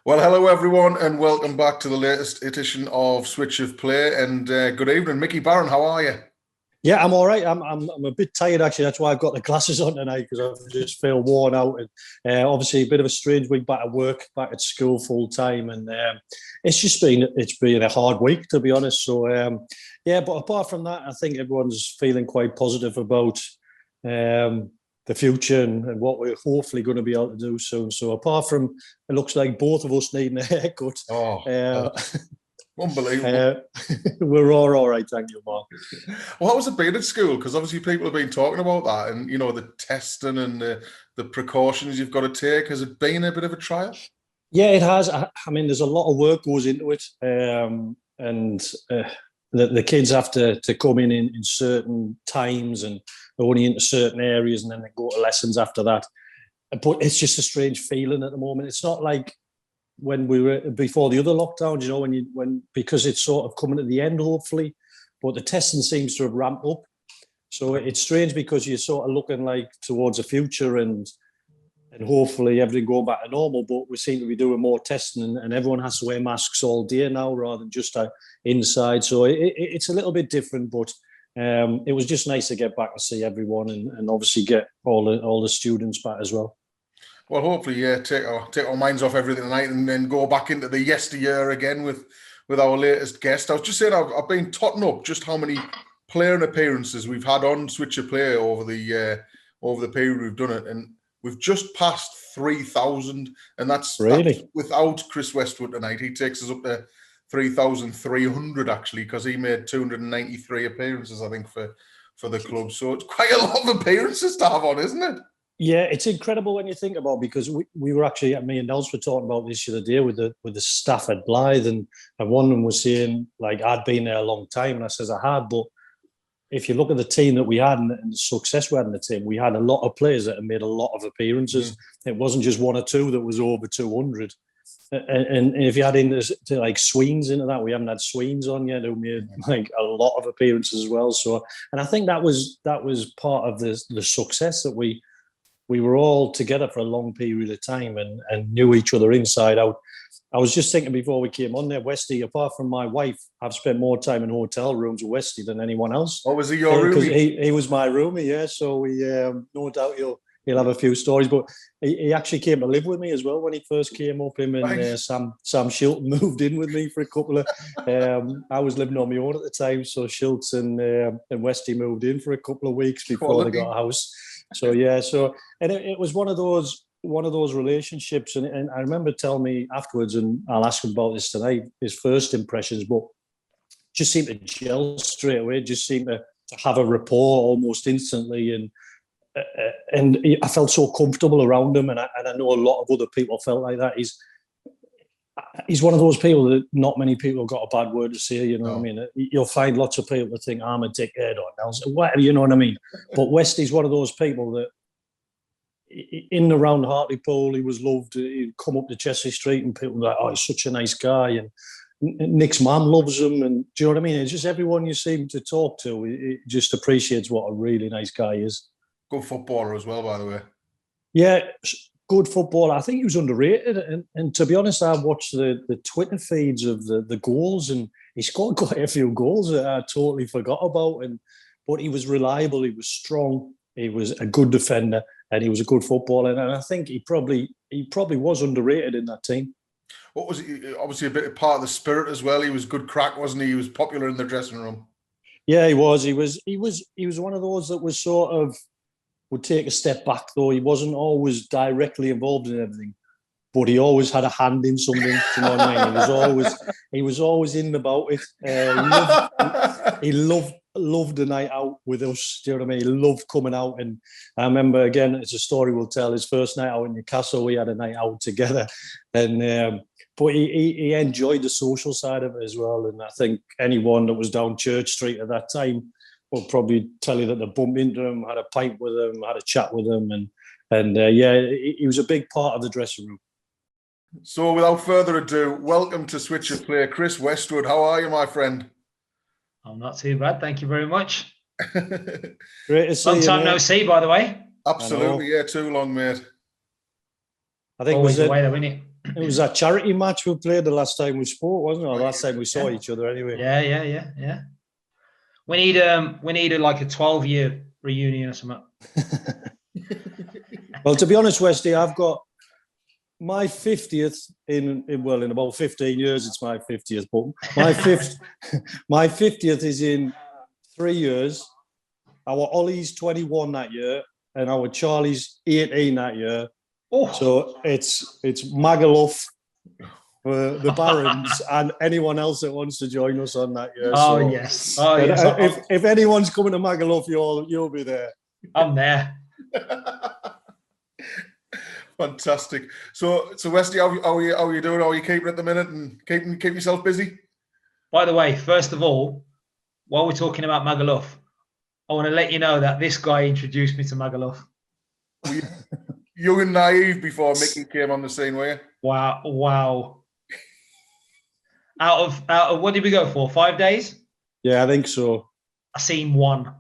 Well, hello everyone, and welcome back to the latest edition of Switch of Play. And good evening, Mickey Barron. How are you? Yeah, I'm all right. I'm a bit tired actually. That's why I've got the glasses on tonight because I just feel worn out. And obviously a bit of a strange week back at work, back at school full time, and it's been a hard week to be honest. So yeah, but apart from that, I think everyone's feeling quite positive about the future and what we're hopefully going to be able to do soon. So apart from it looks like both of us needing a haircut. Unbelievable. We're all right, thank you, Mark. Well, how has it been at school? Because obviously people have been talking about that and, you know, the testing and the precautions you've got to take. Has it been a bit of a trial? Yeah, it has. I mean, there's a lot of work goes into it. The kids have to come in certain times and only into certain areas and then they go to lessons after that. But it's just a strange feeling at the moment. It's not like when we were before the other lockdowns, you know, because it's sort of coming to the end, hopefully, but the testing seems to have ramped up. So it's strange because you're sort of looking like towards the future and hopefully everything going back to normal, but we seem to be doing more testing and everyone has to wear masks all day now rather than just inside. So it's a little bit different, but it was just nice to get back and see everyone and obviously get all the students back as well. Well, hopefully, yeah, take our minds off everything tonight and then go back into the yesteryear again with our latest guest. I was just saying I've been totting up just how many player appearances we've had on Switch of Play over the period we've done it, and we've just passed 3,000, and that's without Chris Westwood tonight. He takes us up to 3,300 actually because he made 293 appearances, I think, for the club. So it's quite a lot of appearances to have on, isn't it? Yeah, it's incredible when you think about it because we were actually, me and Nels were talking about this the other day with the staff at Blythe and one of them was saying, like, I'd been there a long time and I says I had, but if you look at the team that we had and the success we had in the team, we had a lot of players that had made a lot of appearances. It wasn't just one or two that was over 200. And if you add in like Sweens into that, we haven't had Sweens on yet who made like a lot of appearances as well. So, and I think that was part of the success that we were all together for a long period of time and knew each other inside out. I was just thinking before we came on there, Westy, apart from my wife, I've spent more time in hotel rooms with Westy than anyone else. Oh, was he your roomie? He was my roomie, yeah. So we, no doubt he'll have a few stories. But he actually came to live with me as well when he first came up. Him and Sam Shilton moved in with me for a couple of... I was living on my own at the time, so Shilts and Westy moved in for a couple of weeks before they got a house. So yeah, and it was one of those relationships, and I remember telling me afterwards, and I'll ask him about this tonight, his first impressions, but just seemed to gel straight away, just seemed to have a rapport almost instantly, and I felt so comfortable around him, and I know a lot of other people felt like that. He's one of those people that not many people have got a bad word to say, you know what I mean? You'll find lots of people that think, I'm a dickhead or Nelson, whatever, you know what I mean? But Westy's one of those people that in and around Hartlepool, he was loved. He'd come up to Chelsea Street and people were like, oh, he's such a nice guy. And Nick's mum loves him. And do you know what I mean? It's just everyone you seem to talk to, it just appreciates what a really nice guy is. Good footballer as well, by the way. Yeah, good footballer. I think he was underrated. And to be honest, I watched the Twitter feeds of the goals and he scored quite a few goals that I totally forgot about. But he was reliable, he was strong, he was a good defender and he was a good footballer. And I think he probably was underrated in that team. What was he? Obviously a bit of part of the spirit as well. He was good crack, wasn't he? He was popular in the dressing room. Yeah, he was. He was one of those that was sort of would take a step back, though. He wasn't always directly involved in everything, but he always had a hand in something. Do you know what I mean? He was always in about it. He loved the night out with us. Do you know what I mean? He loved coming out. And I remember, again, it's a story we'll tell, his first night out in Newcastle, we had a night out together. And but he enjoyed the social side of it as well. And I think anyone that was down Church Street at that time will probably tell you that they bumped into him, had a pint with him, had a chat with him. And yeah, he was a big part of the dressing room. So without further ado, welcome to Switch of Play. Chris Westwood, how are you, my friend? I'm not too bad, thank you very much. Great to see you. Long time no see, by the way. Absolutely, yeah, too long, mate. I think always the way, though, isn't it? It was that charity match we played the last time we spoke, wasn't it? Or the last time we saw each other, anyway. Yeah. We need like a 12-year reunion or something. Well, to be honest, Westy, I've got my 50th in about 15 years. It's my 50th, but my 50th is in 3 years. Our Ollie's 21 that year, and our Charlie's 18 that year. Oh. So it's Magaluf for the Barons and anyone else that wants to join us on that year. Oh, so, yes. Oh, yes. If anyone's coming to Magaluf, you'll be there. I'm there. Fantastic. So Westy, how are you doing? How are you keeping at the minute and keep yourself busy? By the way, first of all, while we're talking about Magaluf, I want to let you know that this guy introduced me to Magaluf. Were you young and naive before Mickey came on the scene, were you? Wow. Out of what did we go for? 5 days? Yeah, I think so. I seen one.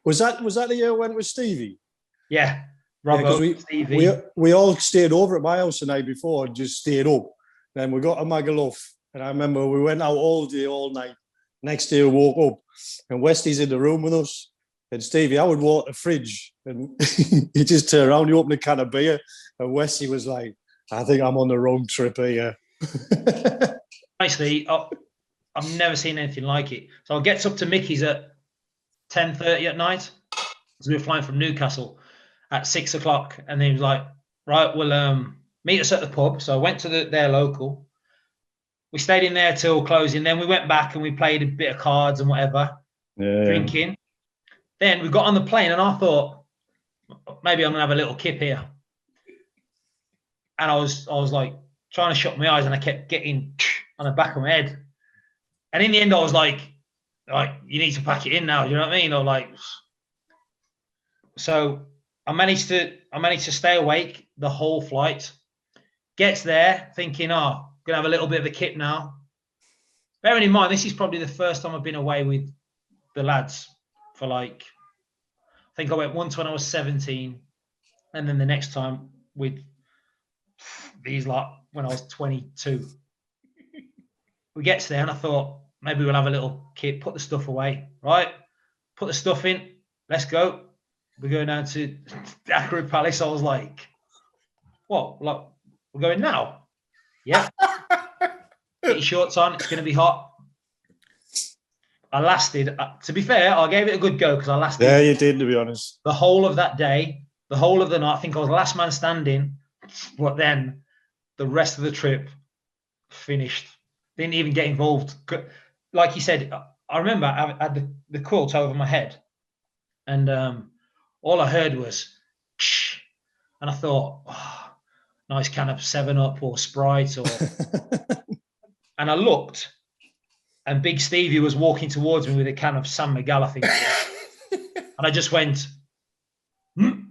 Was that the year I went with Stevie? Yeah. Robbo, Stevie. We all stayed over at my house the night before and just stayed up. Then we got to Magaluf, and I remember we went out all day, all night. Next day we woke up, and Westy's in the room with us. And Stevie, I would walk the fridge, and he just turned around, he opened a can of beer, and Westy was like, I think I'm on the wrong trip here. Honestly, I've never seen anything like it. So I get up to Mickey's at 10:30 at night, because we were flying from Newcastle at 6 o'clock, and he was like, right, we'll meet us at the pub. So I went to their local. We stayed in there till closing. Then we went back and we played a bit of cards and whatever, drinking. Then we got on the plane, and I thought, maybe I'm gonna have a little kip here. And I was like trying to shut my eyes, and I kept getting on the back of my head. And in the end, I was like, you need to pack it in now. Do you know what I mean? Or like, so I managed to stay awake the whole flight. Gets there thinking, gonna have a little bit of a kip now. Bearing in mind, this is probably the first time I've been away with the lads for like, I think I went once when I was 17, and then the next time with these lot when I was 22. We get there, and I thought maybe we'll have a little kip, put the stuff away, right? Put the stuff in, let's go. We're going down to Dakar Palace. I was like, what? Like, we're going now? Yeah. Get your shorts on. It's going to be hot. I lasted, to be fair, I gave it a good go because I lasted. Yeah, you did, to be honest. The whole of that day, the whole of the night. I think I was the last man standing. But then the rest of the trip finished. Didn't even get involved. Like you said, I remember I had the quilt over my head. And all I heard was, shh. And I thought, nice can of 7-Up or Sprite. And I looked, and Big Stevie was walking towards me with a can of San Miguel, I think. And I just went, and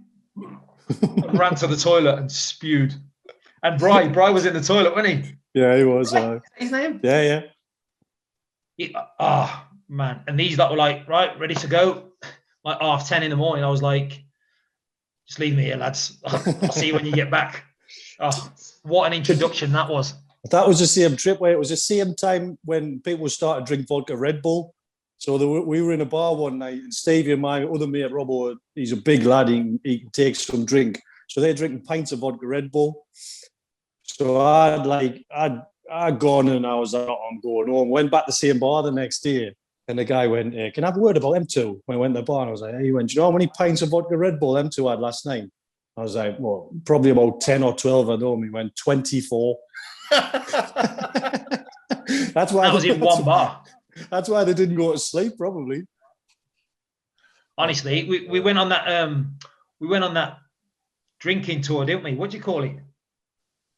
ran to the toilet and spewed. And Bry was in the toilet, wasn't he? Yeah, he was. His name? Yeah. Man. And these that were like, right, ready to go. Like 10:30 in the morning. I was like, just leave me here, lads. I'll see you when you get back. What an introduction that was. That was the same trip where it was the same time when people started drinking vodka Red Bull. So we were in a bar one night, and Stevie and my other mate, Robbo, he's a big lad, he can take some drink. So they're drinking pints of vodka Red Bull. So I'd gone, and I was like, I'm going home. Went back to the same bar the next day, and the guy went, can I have a word about them two? When I went to the bar, and I was like, he went, do you know how many pints of vodka Red Bull them two had last night? I was like, well, probably about 10 or 12. I know. He went 24. That's why that was in one bar. That's why they didn't go to sleep, probably. Honestly, we went on that drinking tour, didn't we? What do you call it?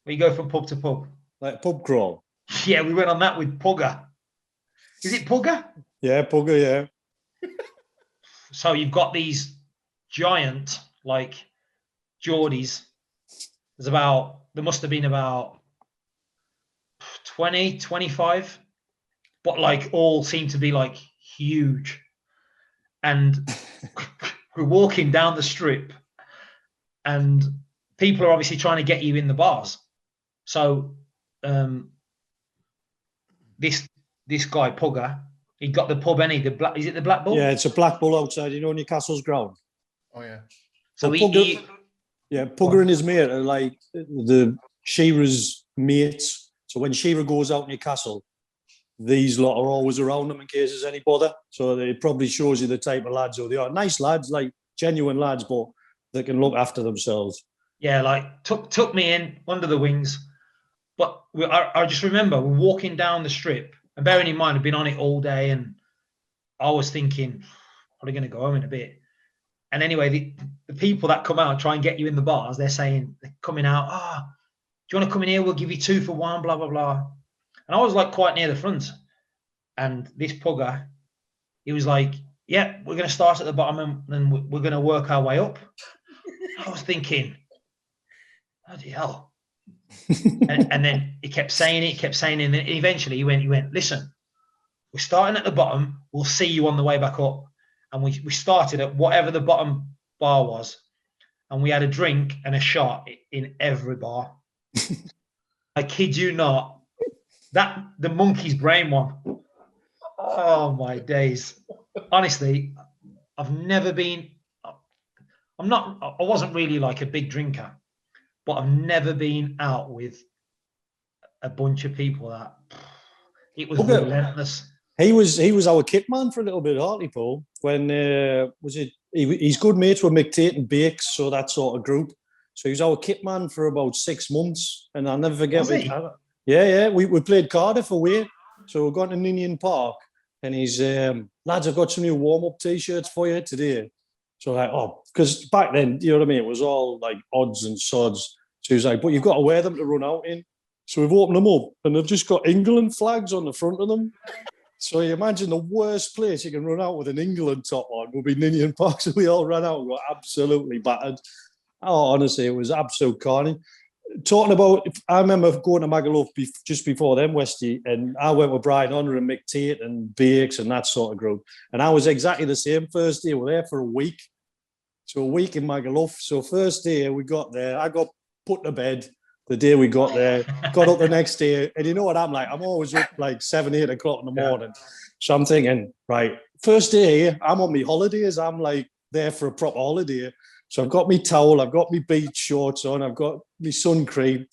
Where you go from pub to pub. Like pub crawl. Yeah, we went on that with Pugger. Is it Pugger? Yeah, Pugger, yeah. So you've got these giant, like, Geordies. There must have been about 20, 25, but like all seem to be like huge. And we're walking down the strip, and people are obviously trying to get you in the bars. So this guy Pugger, he got the pub, any is it the Black Bull? Yeah, it's a Black Bull outside, Newcastle's ground. Oh yeah. So well, Pugger and his mate are like the Shearer's mates. So when Shearer goes out Newcastle, these lot are always around them in case there's any bother. So it probably shows you the type of lads who they are. Nice lads, like genuine lads, but they can look after themselves. Yeah, like took me in under the wings. But I just remember we're walking down the strip, and bearing in mind I've been on it all day, and I was thinking, probably going to go home in a bit. And anyway, the people that come out and try and get you in the bars, they're coming out, do you want to come in here? We'll give you 2 for 1, blah, blah, blah. And I was like quite near the front. And this Pugger, he was like, yeah, we're going to start at the bottom and then we're going to work our way up. I was thinking, bloody hell. and then he kept saying it, and then eventually he went, listen, we're starting at the bottom. We'll see you on the way back up. And we started at whatever the bottom bar was. And we had a drink and a shot in every bar. I kid you not. The monkey's brain one. Oh, my days. Honestly, I've never been... I wasn't really like a big drinker. But I've never been out with a bunch of people that... It was relentless. He was our kit man for a little bit, Hartlepool. When he's good mates with McTate and Bakes, so that sort of group. So he was our kit man for about 6 months, and I'll never forget. Yeah. We played Cardiff away, so we're going to Ninian Park, and he's lads, I've got some new warm up t-shirts for you today. So like, because back then, you know what I mean, it was all like odds and sods. So he was like, but you've got to wear them to run out in. So we've opened them up, and they've just got England flags on the front of them. So you imagine the worst place you can run out with an England top on would be Ninian Park. So we all ran out and got absolutely battered. Oh, honestly, it was absolute carnage. Talking about, I remember going to Magaluf just before them, Westy, and I went with Brian Honor and McTate and Bakes and that sort of group. And I was exactly the same. First day, we were there for a week. So a week in Magaluf. So first day we got there, I got put to bed the day we got there, got up the next day. And you know what I'm like? I'm always up like 7, 8 o'clock in the morning. So I'm thinking, right, first day, I'm on my holidays. I'm like there for a proper holiday. So I've got my towel, I've got my beach shorts on, I've got my sun cream,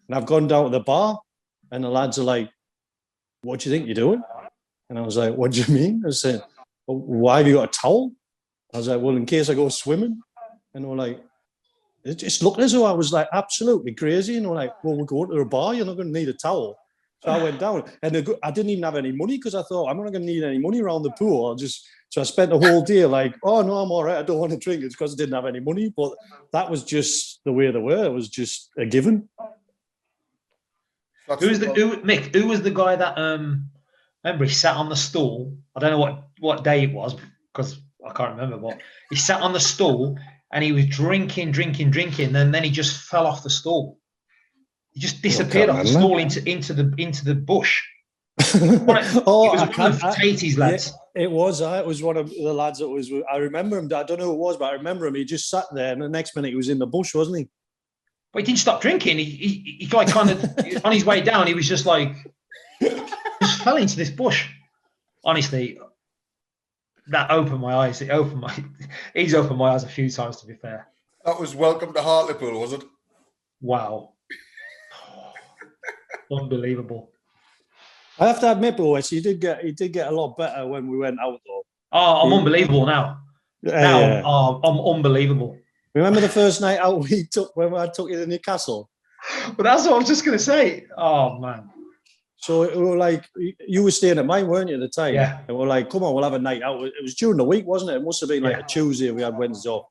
and I've gone down to the bar. And the lads are like, what do you think you're doing? And I was like, what do you mean? I said, well, why have you got a towel? I was like, well, in case I go swimming. And they were like, it just looked as though I was like absolutely crazy. And they were like, well, we're going to a bar, you're not going to need a towel. So I went down, and I didn't even have any money because I thought I'm not going to need any money around the pool. So I spent the whole day like, oh no, I'm all right. I don't want to drink. It's because I didn't have any money. But that was just the way they were. It was just a given. Who was the guy that remember he sat on the stool? I don't know what day it was because I can't remember. But he sat on the stool and he was drinking. Then he just fell off the stool. He just disappeared off the stool into the bush. It was one of Tatey's lads. Yeah, it was one of the lads that was. I remember him. I don't know who it was, but I remember him. He just sat there, and the next minute he was in the bush, wasn't he? But he didn't stop drinking. He like kind of on his way down. He was just like just fell into this bush. Honestly, that opened my eyes. He's opened my eyes a few times. To be fair, that was welcome to Hartlepool, was it? Wow. Unbelievable. I have to admit, boys, he did get a lot better when we went out, though. Oh, I'm unbelievable now. I'm unbelievable. Remember the first night out we took when I took you to Newcastle? But that's what I was just going to say. Oh man. So we were like, you were staying at mine, weren't you, at the time? Yeah. And we're like, come on, we'll have a night out. It was during the week, wasn't it? It must have been like a Tuesday. We had Wednesday off.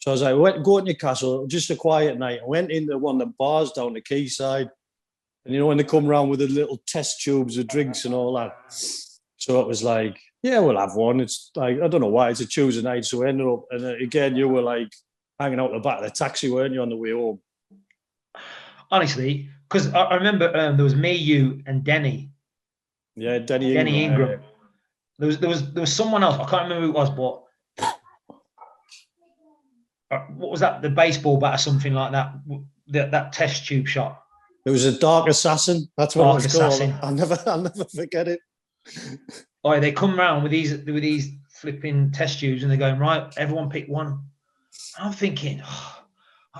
So I was like, go to Newcastle, just a quiet night. I went into one of the bars down the quayside. And you know, when they come around with the little test tubes of drinks and all that. So it was like, yeah, we'll have one. It's like, I don't know why, it's a Tuesday night. So we ended up, and again, you were like hanging out the back of the taxi, weren't you, on the way home? Honestly, because I remember there was me, you, and Denny. Yeah, Denny Ingram. There was someone else. I can't remember who it was, but what was that? The baseball bat or something like that. That test tube shot. It was a Dark Assassin. That's what Dark it was called. Assassin. I'll never forget it. Oh, they come round with these flipping test tubes, and they're going, right, everyone pick one. And I'm thinking,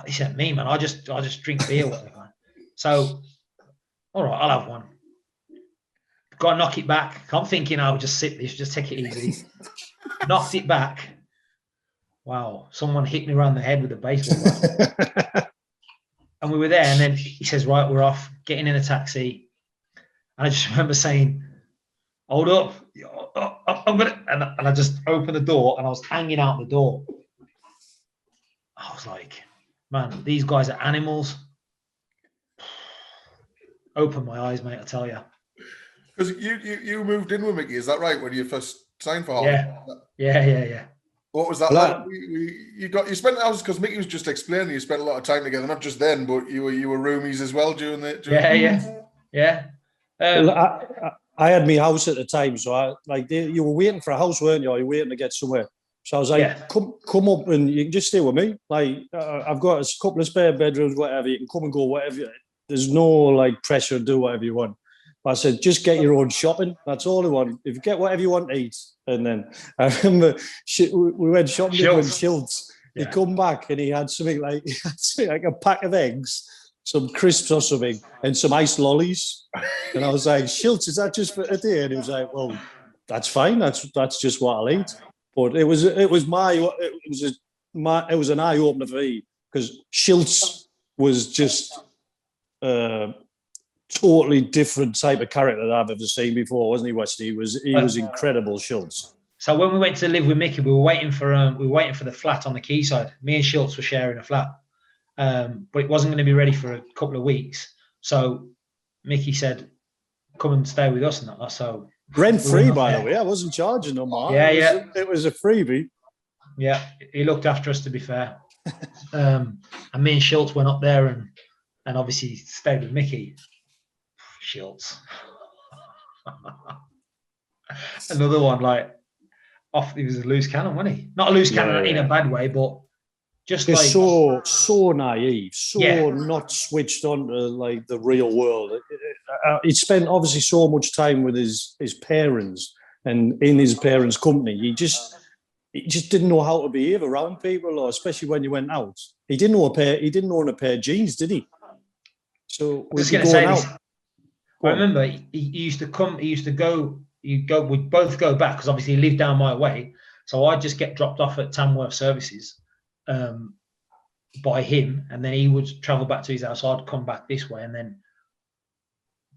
this ain't me, man. I just drink beer, whatever. So, all right, I'll have one. Got to knock it back. I'm thinking I'll just sip this, just take it easy. Knocked it back. Wow, someone hit me around the head with a baseball bat. And we were there, and then he says, right, we're off, getting in a taxi. And I just remember saying, hold up, I'm gonna, and I just opened the door, and I was hanging out the door. I was like, man, these guys are animals. Open my eyes, mate, I tell you. Because you moved in with Mickey, is that right? When you first signed for Hartlepool? Yeah. What was that like? You spent hours, because Mickey was just explaining. You spent a lot of time together, not just then, but you were roomies as well during the. Yeah. I had my house at the time, so you were waiting for a house, weren't you? Or you were waiting to get somewhere. So I was like, come up and you can just stay with me. Like I've got a couple of spare bedrooms, whatever. You can come and go, whatever. There's no like pressure to do whatever you want. But I said, just get your own shopping. That's all I want. If you get whatever you want to eat. And then I remember we went shopping with Schultz. Yeah. He come back and he had something like a pack of eggs, some crisps or something, and some iced lollies. And I was like, Schultz, is that just for a day? And he was like, well, that's fine. That's just what I'll eat. But it was an eye opener for me, because Schultz was just totally different type of character that I've ever seen before, wasn't he, Westy? He was incredible, Schultz. So when we went to live with Mickey, we were waiting for the flat on the quayside. Me and Schultz were sharing a flat, but it wasn't going to be ready for a couple of weeks. So Mickey said, "Come and stay with us," and that. So rent free, by the way. I wasn't charging no more. Yeah, it was a freebie. Yeah, he looked after us, to be fair. And me and Schultz went up there and obviously stayed with Mickey. Schultz. Another one, like, he was a loose cannon, wasn't he? Not a loose cannon in a bad way, but just like so naive, not switched on to like the real world. He spent obviously so much time with his parents and in his parents' company. He just didn't know how to behave around people, or especially when you went out. He didn't own a pair of jeans, did he? So we'd be going out. I remember he used to come. He used to go. We'd both go back, because obviously he lived down my way. So I'd just get dropped off at Tamworth Services by him, and then he would travel back to his house. I'd come back this way, and then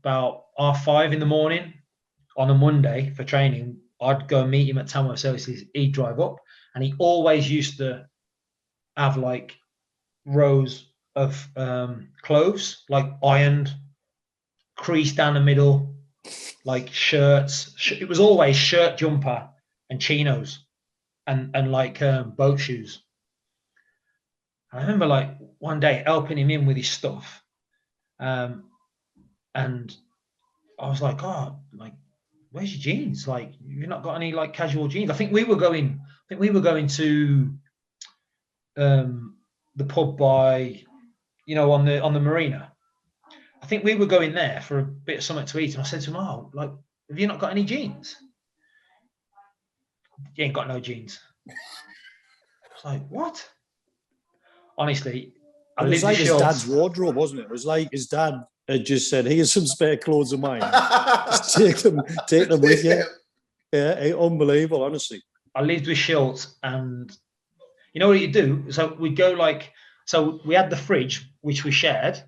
about 5:30 in the morning on a Monday for training, I'd go and meet him at Tamworth Services. He'd drive up, and he always used to have like rows of clothes, like ironed, creased down the middle, like shirts. It was always shirt, jumper, and chinos, and like boat shoes. I remember like one day helping him in with his stuff, and I was like, "Oh, like, where's your jeans? Like, you've not got any like casual jeans." I think we were going to the pub by, on the marina. I think we were going there for a bit of something to eat, and I said to him, "Oh, like, have you not got any jeans?" "You ain't got no jeans." I was like, "What?" Honestly, it was like his dad's wardrobe, wasn't it? It was like his dad had just said, "Here's some spare clothes of mine. Just take them with you." Yeah, unbelievable, honestly. I lived with Schultz, and you know what you do? So we'd go so we had the fridge, which we shared,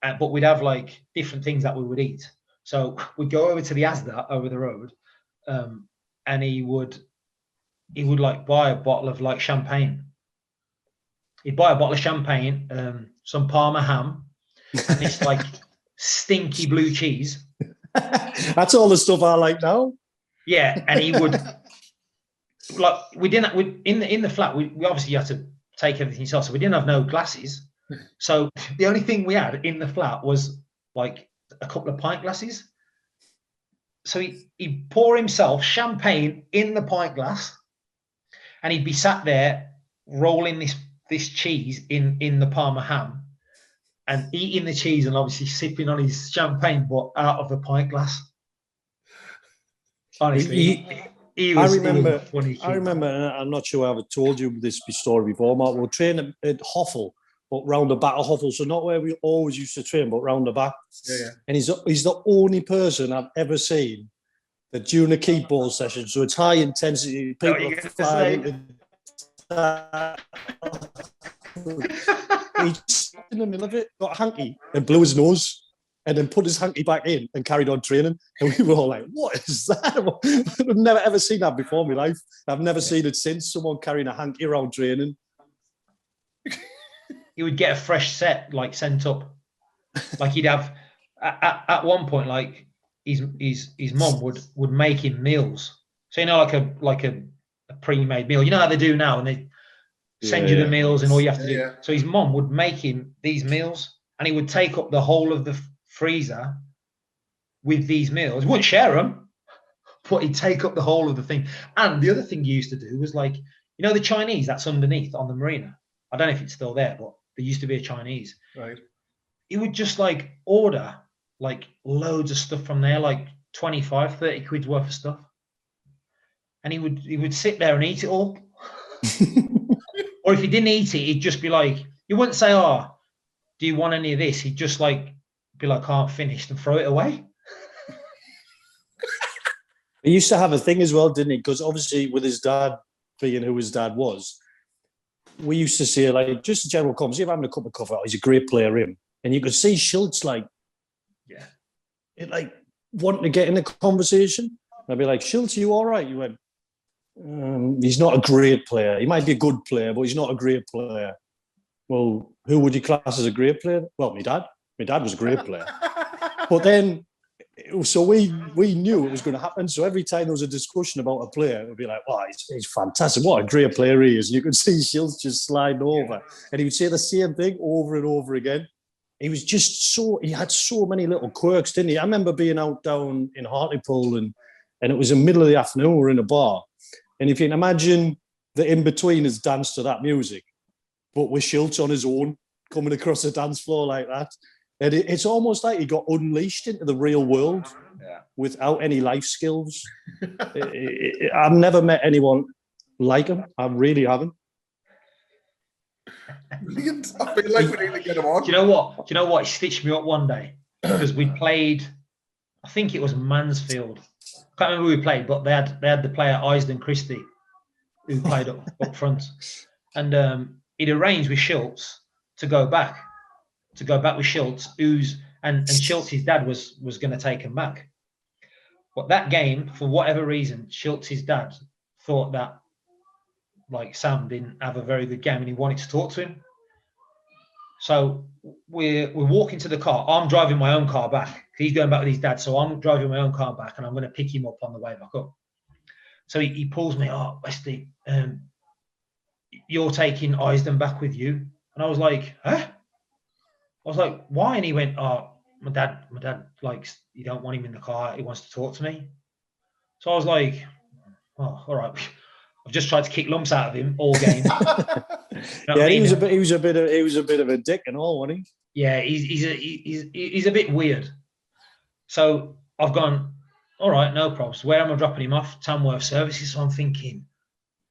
but we'd have like different things that we would eat. So we'd go over to the Asda over the road, and he would like buy a bottle of like champagne. He'd buy a bottle of champagne, some Parma ham, and this like stinky blue cheese. That's all the stuff I like now. Yeah, and he would like in the flat. We obviously had to take everything else, so we didn't have no glasses. So the only thing we had in the flat was like a couple of pint glasses. So he'd pour himself champagne in the pint glass, and he'd be sat there rolling this this cheese in the Parma ham and eating the cheese and obviously sipping on his champagne, but out of a pint glass. Honestly, he was a funny kid. I remember, and I'm not sure I've told you this story before, Mark. We were training at Hoffle, but round the back of Hoffle, so not where we always used to train, but round the back. Yeah. And he's the only person I've ever seen that during a keep ball session, so it's high intensity, people are flying into he just in the middle of it, got a hanky and blew his nose and then put his hanky back in and carried on training. And we were all like, what is that? I've never ever seen that before in my life. I've never seen it since, someone carrying a hanky around training. He would get a fresh set like sent up. Like he'd have at one point, like his mom would make him meals. So like a pre-made meal. You know how they do now, and they send you the meals and all you have to do. Yeah. So his mom would make him these meals, and he would take up the whole of the freezer with these meals. He wouldn't share them, but he'd take up the whole of the thing. And the other thing he used to do was like, you know, the Chinese that's underneath on the marina. I don't know if it's still there, but there used to be a Chinese. Right. He would just like order like loads of stuff from there, like 25, 30 quid's worth of stuff. And he would sit there and eat it all. Or if he didn't eat it, he'd just be like, you wouldn't say, oh, do you want any of this? He'd just like be like, can't finish, and throw it away. He used to have a thing as well, didn't he? Because obviously with his dad being who his dad was, we used to see like just a general conversation, having a cup of coffee. Oh, he's a great player, him. And you could see Schultz like, like wanting to get in a conversation. I'd be like, Schultz, are you all right? You went, he's not a great player. He might be a good player, but he's not a great player. Well, who would you class as a great player? Well, my dad. My dad was a great player. But then, so we knew it was going to happen. So every time there was a discussion about a player, it would be like, oh, he's fantastic. What a great player he is. And you could see Schultz just sliding over. And he would say the same thing over and over again. He was just he had so many little quirks, didn't he? I remember being out down in Hartlepool and it was in the middle of the afternoon, we were in a bar. And if you can imagine the in-betweeners dance to that music, but with Schultz on his own, coming across the dance floor like that. And it's almost like he got unleashed into the real world without any life skills. I've never met anyone like him. I really haven't. Brilliant. I feel like we need to get him on. Do you know what? He stitched me up one day because we played, I think it was Mansfield. I can't remember who we played, but they had the player Isden Christie who played up front. And he'd arranged with Schultz to go back with Schultz, and Schultz's dad was going to take him back. But that game, for whatever reason, Schultz's dad thought that like Sam didn't have a very good game and he wanted to talk to him. So we're walking to the car. I'm driving my own car back. He's going back with his dad, so I'm driving my own car back, and I'm going to pick him up on the way back up. So he pulls me, oh, Wesley, you're taking Isden back with you? And I was like, huh? I was like, why? And he went, oh, my dad likes, you don't want him in the car. He wants to talk to me. So I was like, oh, all right. I've just tried to kick lumps out of him all game. He was a bit of a dick and all, wasn't he? Yeah, he's a bit weird. So I've gone, all right, no problems. Where am I dropping him off? Tamworth Services. So I'm thinking,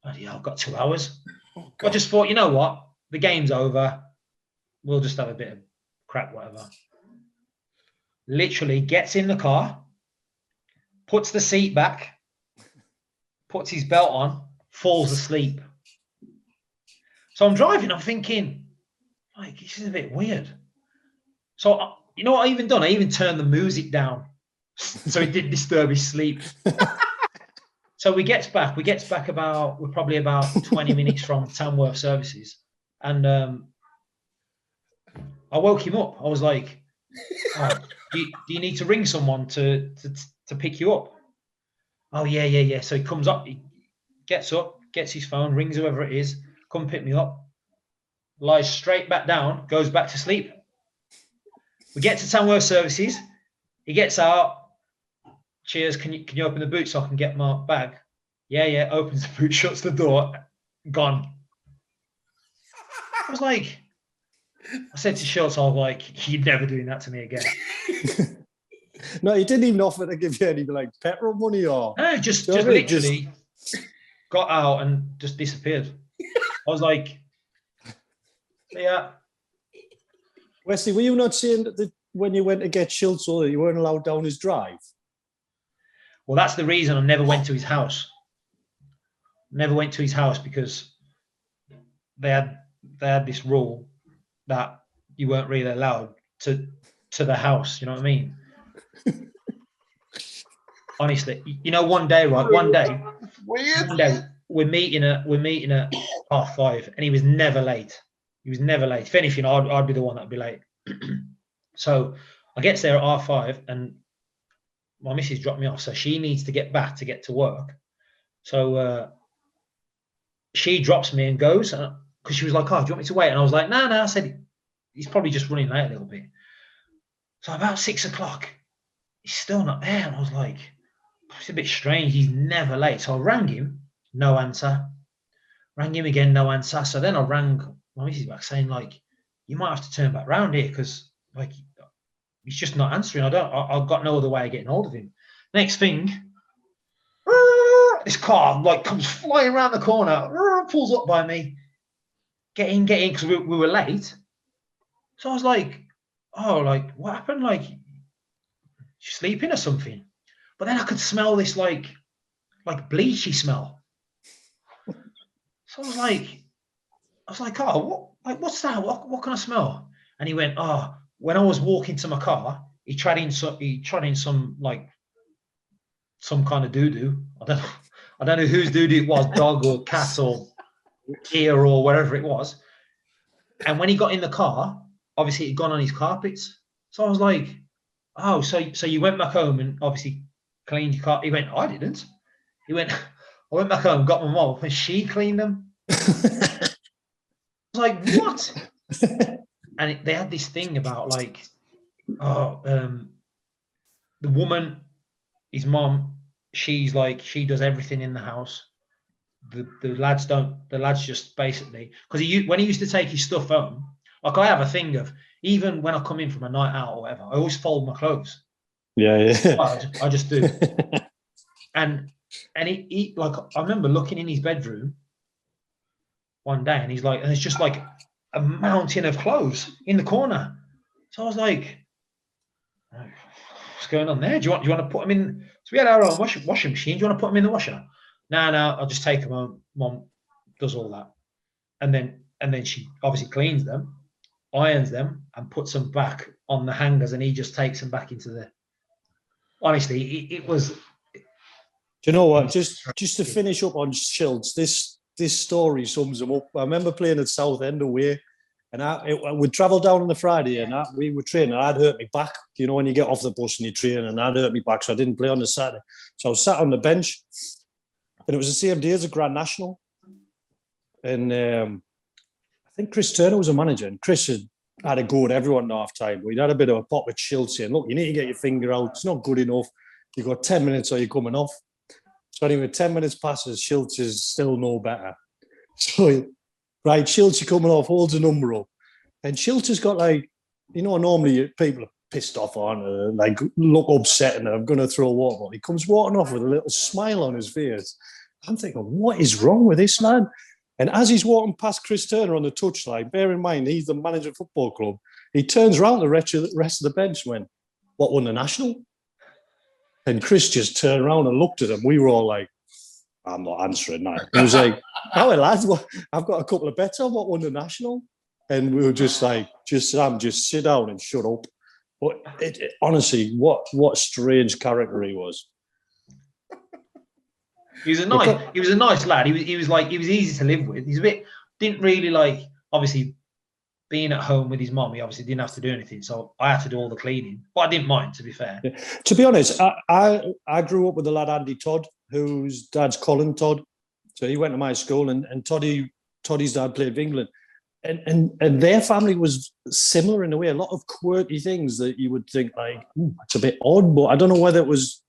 bloody hell, I've got 2 hours. Oh, I just thought, you know what? The game's over. We'll just have a bit of crap, whatever. Literally gets in the car, puts the seat back, puts his belt on, falls asleep. So I'm driving, I'm thinking, like, this is a bit weird. So, you know what I even done? I even turned the music down so it didn't disturb his sleep. So we gets back we're probably about 20 minutes from Tamworth Services. And I woke him up. I was like, oh, do you need to ring someone to pick you up? Oh, yeah. So he comes up, he gets up, gets his phone, rings whoever it is, come pick me up, lies straight back down, goes back to sleep. We get to Tamworth Services. He gets out. Cheers, can you open the boot so I can get my bag? Yeah, opens the boot, shuts the door, gone. I was like, I said to Schultz, I was like, you're never doing that to me again. No, he didn't even offer to give you any like petrol money or. No, just literally got out and just disappeared. I was like, yeah. Wesley, were you not saying that when you went to get Schultz, or that you weren't allowed down his drive? Well, that's the reason I never went to his house. Never went to his house because they had this rule that you weren't really allowed to the house. You know what I mean? Honestly, you know, one day we're meeting at 5:30, and he was never late. If anything, I'd be the one that'd be late. So I get there at 5:30, and my missus dropped me off, so she needs to get back to get to work. So she drops me and goes, because she was like, "Oh, do you want me to wait?" And I was like, "No." I said, "He's probably just running late a little bit." So about 6 o'clock, he's still not there, and I was like, "It's a bit strange. He's never late." So I rang him, no answer. Rang him again, no answer. So then I rang my missus back saying, like, "You might have to turn back round here because, like, he's just not answering. I've got no other way of getting hold of him." Next thing, this car like comes flying around the corner, pulls up by me. Get in, because we were late. So I was like, "Oh, like, what happened? Like, you sleeping or something?" But then I could smell this like bleachy smell. So I was like, "Oh, what's that? What can I smell?" And he went, "Oh, when I was walking to my car, he tried in some like some kind of doo-doo. I don't know whose doo-doo it was, dog or cat or ear or whatever it was. And when he got in the car, obviously it had gone on his carpets. So I was like, "Oh, so you went back home and obviously cleaned your car?" He went, "I didn't." He went, "I went back home, got my mom, and she cleaned them." I was like, "What?" And they had this thing about like, the woman, his mom, she's like, she does everything in the house. The lads don't. The lads just basically, because when he used to take his stuff home, like I have a thing of, even when I come in from a night out or whatever, I always fold my clothes. Yeah. I just do. and he like, I remember looking in his bedroom one day, and he's like, and it's just like a mountain of clothes in the corner. So I was like, "What's going on there? Do you want to put them in?" So we had our own washing machine. "Do you want to put them in the washer?" No, I'll just take them home. Mom does all that. And then she obviously cleans them, irons them, and puts them back on the hangers, and he just takes them back into the... Honestly, it was... Do you know what? Just to finish up on Schultz, this story sums him up. I remember playing at Southend away, and we'd travel down on the Friday, and we were training. I'd hurt my back. You know, when you get off the bus and you train, and I'd hurt my back, so I didn't play on the Saturday. So I was sat on the bench, and it was the same day as a Grand National. And I think Chris Turner was a manager, and Chris had a go at everyone at half time. We'd had a bit of a pop with Schultz saying, "Look, you need to get your finger out. It's not good enough. You've got 10 minutes or you're coming off." So anyway, 10 minutes passes, Schultz is still no better. So, right, Schultz, you're coming off, holds a number up. And Schultz has got like, you know, normally people are pissed off on, like look upset and I'm going to throw a water bottle. He comes walking off with a little smile on his face. I'm thinking, what is wrong with this lad? And as he's walking past Chris Turner on the touchline, bear in mind, he's the manager of the football club, he turns around to the rest of the bench and went, "What, won the national?" And Chris just turned around and looked at him. We were all like, "I'm not answering that." He was like, "Oh, lads, I've got a couple of bets on what won the national." And we were just like, Sam, just sit down and shut up. But honestly, what strange character he was. He was a nice lad. He was easy to live with. Didn't really like, obviously being at home with his mum, he obviously didn't have to do anything. So I had to do all the cleaning. But I didn't mind, to be fair. Yeah. To be honest, I grew up with the lad Andy Todd, whose dad's Colin Todd. So he went to my school, and Toddy's dad played for England. And their family was similar in a way. A lot of quirky things that you would think like, it's a bit odd, but I don't know whether it was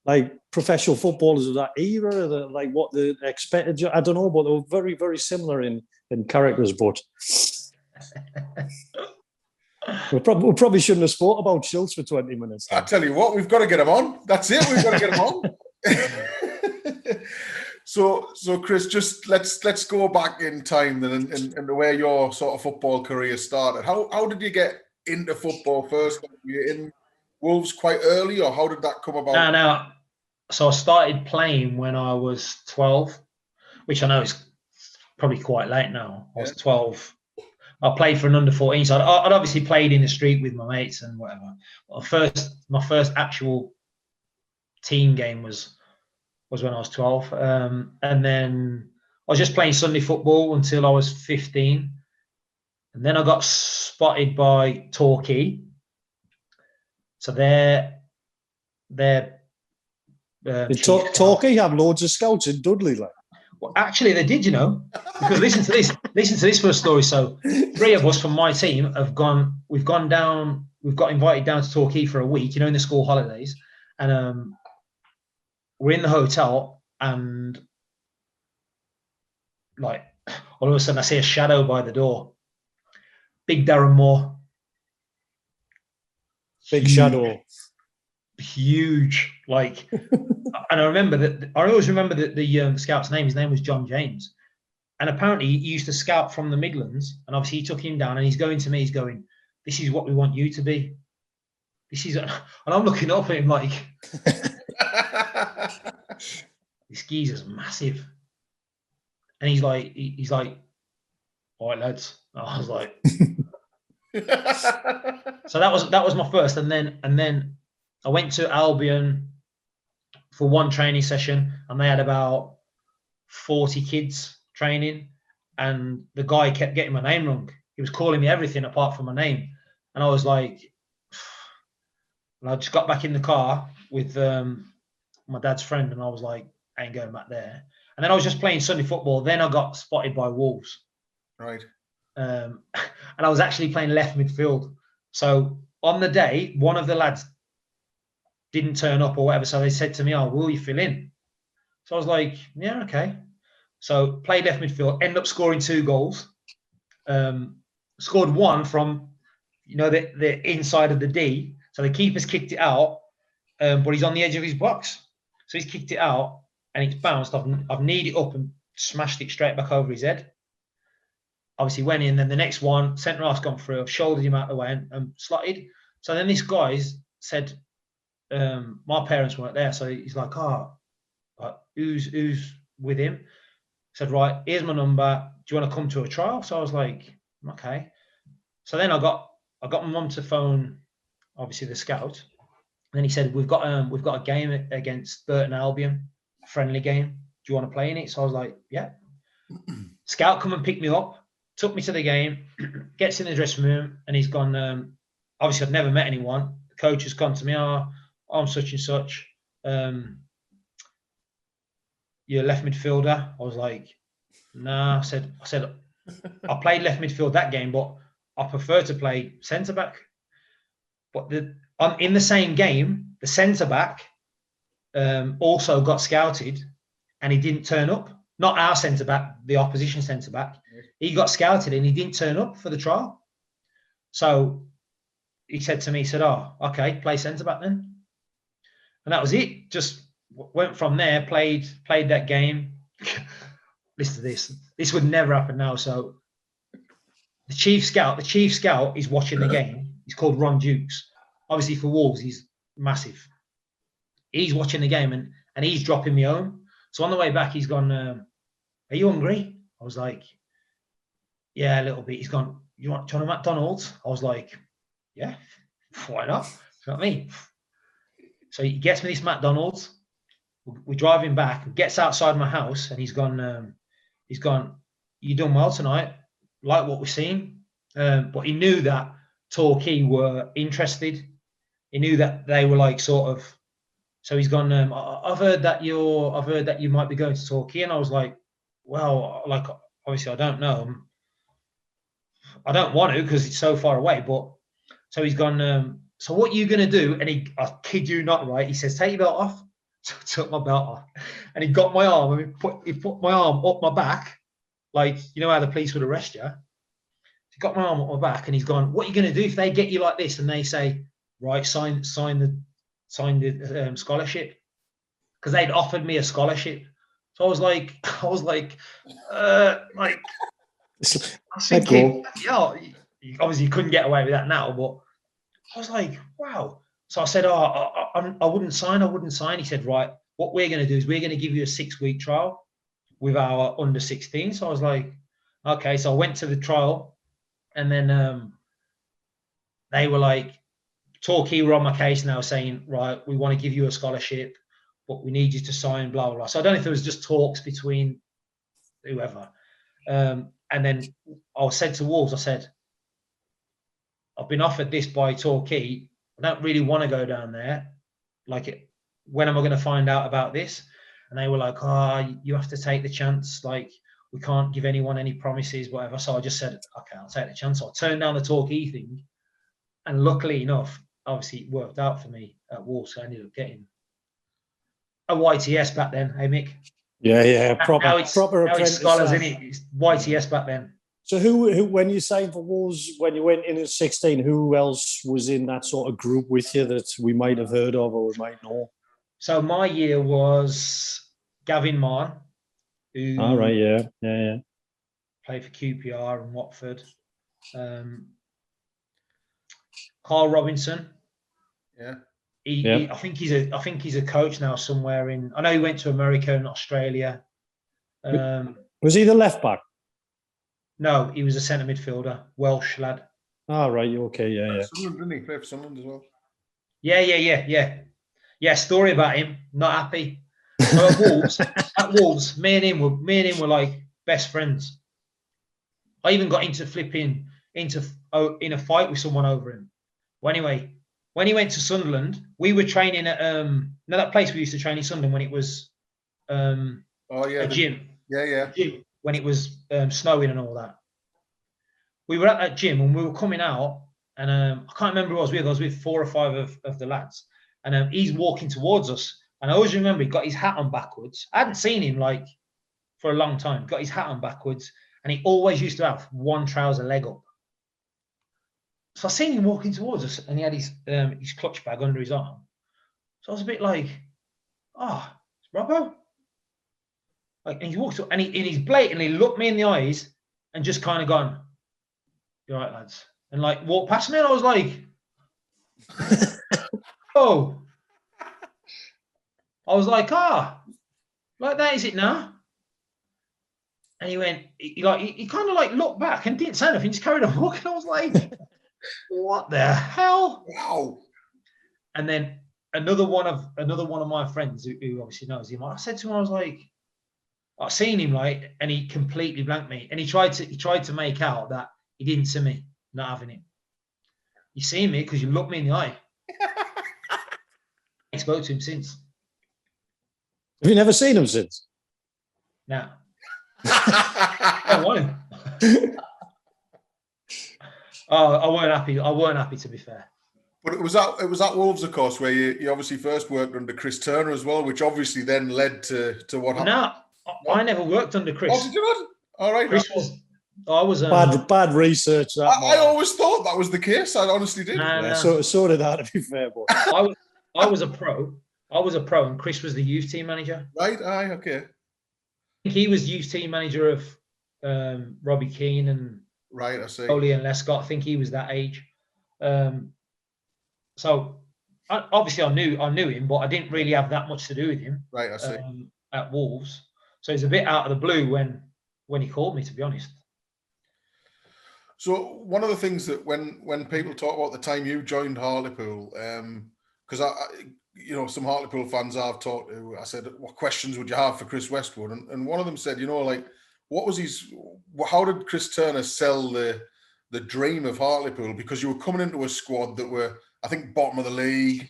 like professional footballers of that era, like what they expected. I don't know, but they were very, very similar in characters. But We probably shouldn't have spoke about Schultz for 20 minutes. I tell you what, we've got to get him on. That's it. We've got to get him on. So Chris, just let's go back in time then and where your sort of football career started. How did you get into football first? Were you in Wolves quite early, or how did that come about? No. So I started playing when I was 12, which I know is probably quite late now. I was 12. I played for an under 14, so I'd obviously played in the street with my mates and whatever. My first actual team game was when I was 12, and then I was just playing Sunday football until I was 15, and then I got spotted by Torquay. So Did Torquay have loads of scouts in Dudley? Like, well, actually, they did, because listen to this for a story. So 3 of us from my team we've got invited down to Torquay for a week, in the school holidays, and we're in the hotel, and like all of a sudden I see a shadow by the door. Big Darren Moore. big shadow. Huge, like, and I always remember the scout's name. His name was John James, and apparently he used to scout from the Midlands, and obviously he took him down, and he's going to me, he's going, "This is what we want you to be. This is," and I'm looking up at him like, this geezer's massive, and he's like, "All right, lads." I was like, so that was my first, and then I went to Albion for one training session, and they had about 40 kids training, and the guy kept getting my name wrong. He was calling me everything apart from my name, and I was like, and I just got back in the car with my dad's friend, and I was like, I ain't going back there. And then I was just playing Sunday football. Then I got spotted by Wolves. Right. And I was actually playing left midfield. So on the day, one of the lads didn't turn up or whatever. So they said to me, "Oh, will you fill in?" So I was like, "Yeah, okay." So played left midfield, ended up scoring 2 goals. Scored one from, the inside of the D. So the keeper's kicked it out, but he's on the edge of his box. So he's kicked it out, and it's bounced. I've kneed it up and smashed it straight back over his head. Obviously went in, then the next one, centre half's gone through, I've shouldered him out of the way and slotted. So then this guy said, my parents weren't there, so he's like, who's with him? I said, right, here's my number. Do you want to come to a trial? So I was like, okay. So then I got my mum to phone, obviously the scout. And then he said, we've got a game against Burton Albion, a friendly game. Do you want to play in it? So I was like, yeah. Scout come and pick me up, took me to the game, gets in the dressing room, and he's gone, obviously I've never met anyone. The coach has gone to me, I'm such and such. You're a left midfielder. I was like, nah. I said, I played left midfield that game, but I prefer to play centre back. But in the same game, the centre back also got scouted, and he didn't turn up. Not our centre back, the opposition centre back. He got scouted and he didn't turn up for the trial. So he said to me, "Oh, okay, play centre back then." And that was it. Just went from there, played that game. Listen to this. This would never happen now. So the chief scout is watching the game. He's called Ron Dukes. Obviously for Wolves, he's massive. He's watching the game and he's dropping me home. So on the way back, he's gone, "Are you hungry?" I was like, "Yeah, a little bit." He's gone, "You want a McDonald's?" I was like, "Yeah, why not?" You know what I mean? So he gets me this McDonald's. We're driving back, gets outside my house, and he's gone, "You done well tonight. Like what we've seen." But he knew that Torquay were interested. He knew that they were like sort of. So he's gone, I've heard that you might be going to Torquay. And I was like, well, like, obviously I don't know. I don't want to because it's so far away. But so he's gone, so what are you going to do? And I kid you not, right? He says, "Take your belt off." So I took my belt off, and he got my arm, and he put my arm up my back, like, you know how the police would arrest you. He got my arm up my back, and he's gone, "What are you going to do if they get you like this?" And they say, "Right, sign the scholarship," because they'd offered me a scholarship. So I was like, I was thinking, obviously you couldn't get away with that now, but I was like, wow. So I said, I wouldn't sign. He said, right, what we're going to do is we're going to give you a 6-week trial with our under 16. So I was like, okay. So I went to the trial, and then they were like, Torquay were on my case, and they were saying, right, we want to give you a scholarship, but we need you to sign, blah, blah, blah. So I don't know if there was just talks between whoever. And then I said to Wolves, I said, I've been offered this by Torquay. I don't really want to go down there. Like, when am I going to find out about this? And they were like, oh, you have to take the chance. Like, we can't give anyone any promises, whatever. So I just said, okay, I'll take the chance. So I turned down the Torquay thing. And luckily enough, obviously it worked out for me at Wolves. So I ended up getting a YTS back then, hey Mick? Yeah, proper now apprentice. It's scholars, isn't it? It's YTS back then. So who when you signed for Wolves, when you went in at 16, who else was in that sort of group with you that we might have heard of or we might know? So my year was Gavin Marn, who all right, yeah. played for QPR and Watford. Carl Robinson. Yeah. I think he's a coach now somewhere in. I know he went to America and Australia. Was he the left back? No, he was a centre midfielder, Welsh lad. Oh, right, okay, yeah. Sunderland, didn't he? Play for Sunderland as well. Yeah. Story about him. Not happy. So at Wolves, me and him were like best friends. I even got into in a fight with someone over him. Well, anyway, when he went to Sunderland, we were training at that place we used to train in Sunderland when it was a gym. Yeah. A gym, when it was snowing and all that. We were at that gym and we were coming out, and I can't remember who I was with. I was with 4 or 5 of the lads, and he's walking towards us. And I always remember he got his hat on backwards. I hadn't seen him like for a long time. Got his hat on backwards, and he always used to have one trouser leg up. So I seen him walking towards us, and he had his clutch bag under his arm. So I was a bit like, it's Robbo. Like, and he walks up, and he's blatantly looked me in the eyes and just kind of gone, "You're right, lads," and like walked past me, and I was like, "Oh," I was like, like that is it now? And he went, he kind of like looked back and didn't say anything, just carried on walking. I was like, what the hell? Wow. And then another one of my friends who obviously knows him, I said to him, I was like, I've seen him like, and he completely blanked me, and he tried to make out that he didn't see me not having it. You see me because you looked me in the eye. I spoke to him since. Have you never seen him since? No. I don't want him. I weren't happy. I weren't happy, to be fair. But it was at Wolves, of course, where you obviously first worked under Chris Turner as well, which obviously then led to what happened. No, I never worked under Chris. Oh, did you not? All right. I was bad research. I always thought that was the case. I honestly did. No. So did that, to be fair. But I was a pro. And Chris was the youth team manager. Right. Aye. Okay. I think he was youth team manager of Robbie Keane and right. I see. Oli and Lescott. I think he was that age. So obviously I knew him, but I didn't really have that much to do with him. Right. I see. At Wolves, so it's a bit out of the blue when he called me, to be honest. So one of the things that when people talk about the time you joined Hartlepool, because some Hartlepool fans I've talked to, I said, what questions would you have for Chris Westwood? And one of them said, what was how did Chris Turner sell the dream of Hartlepool? Because you were coming into a squad that were, I think, bottom of the league.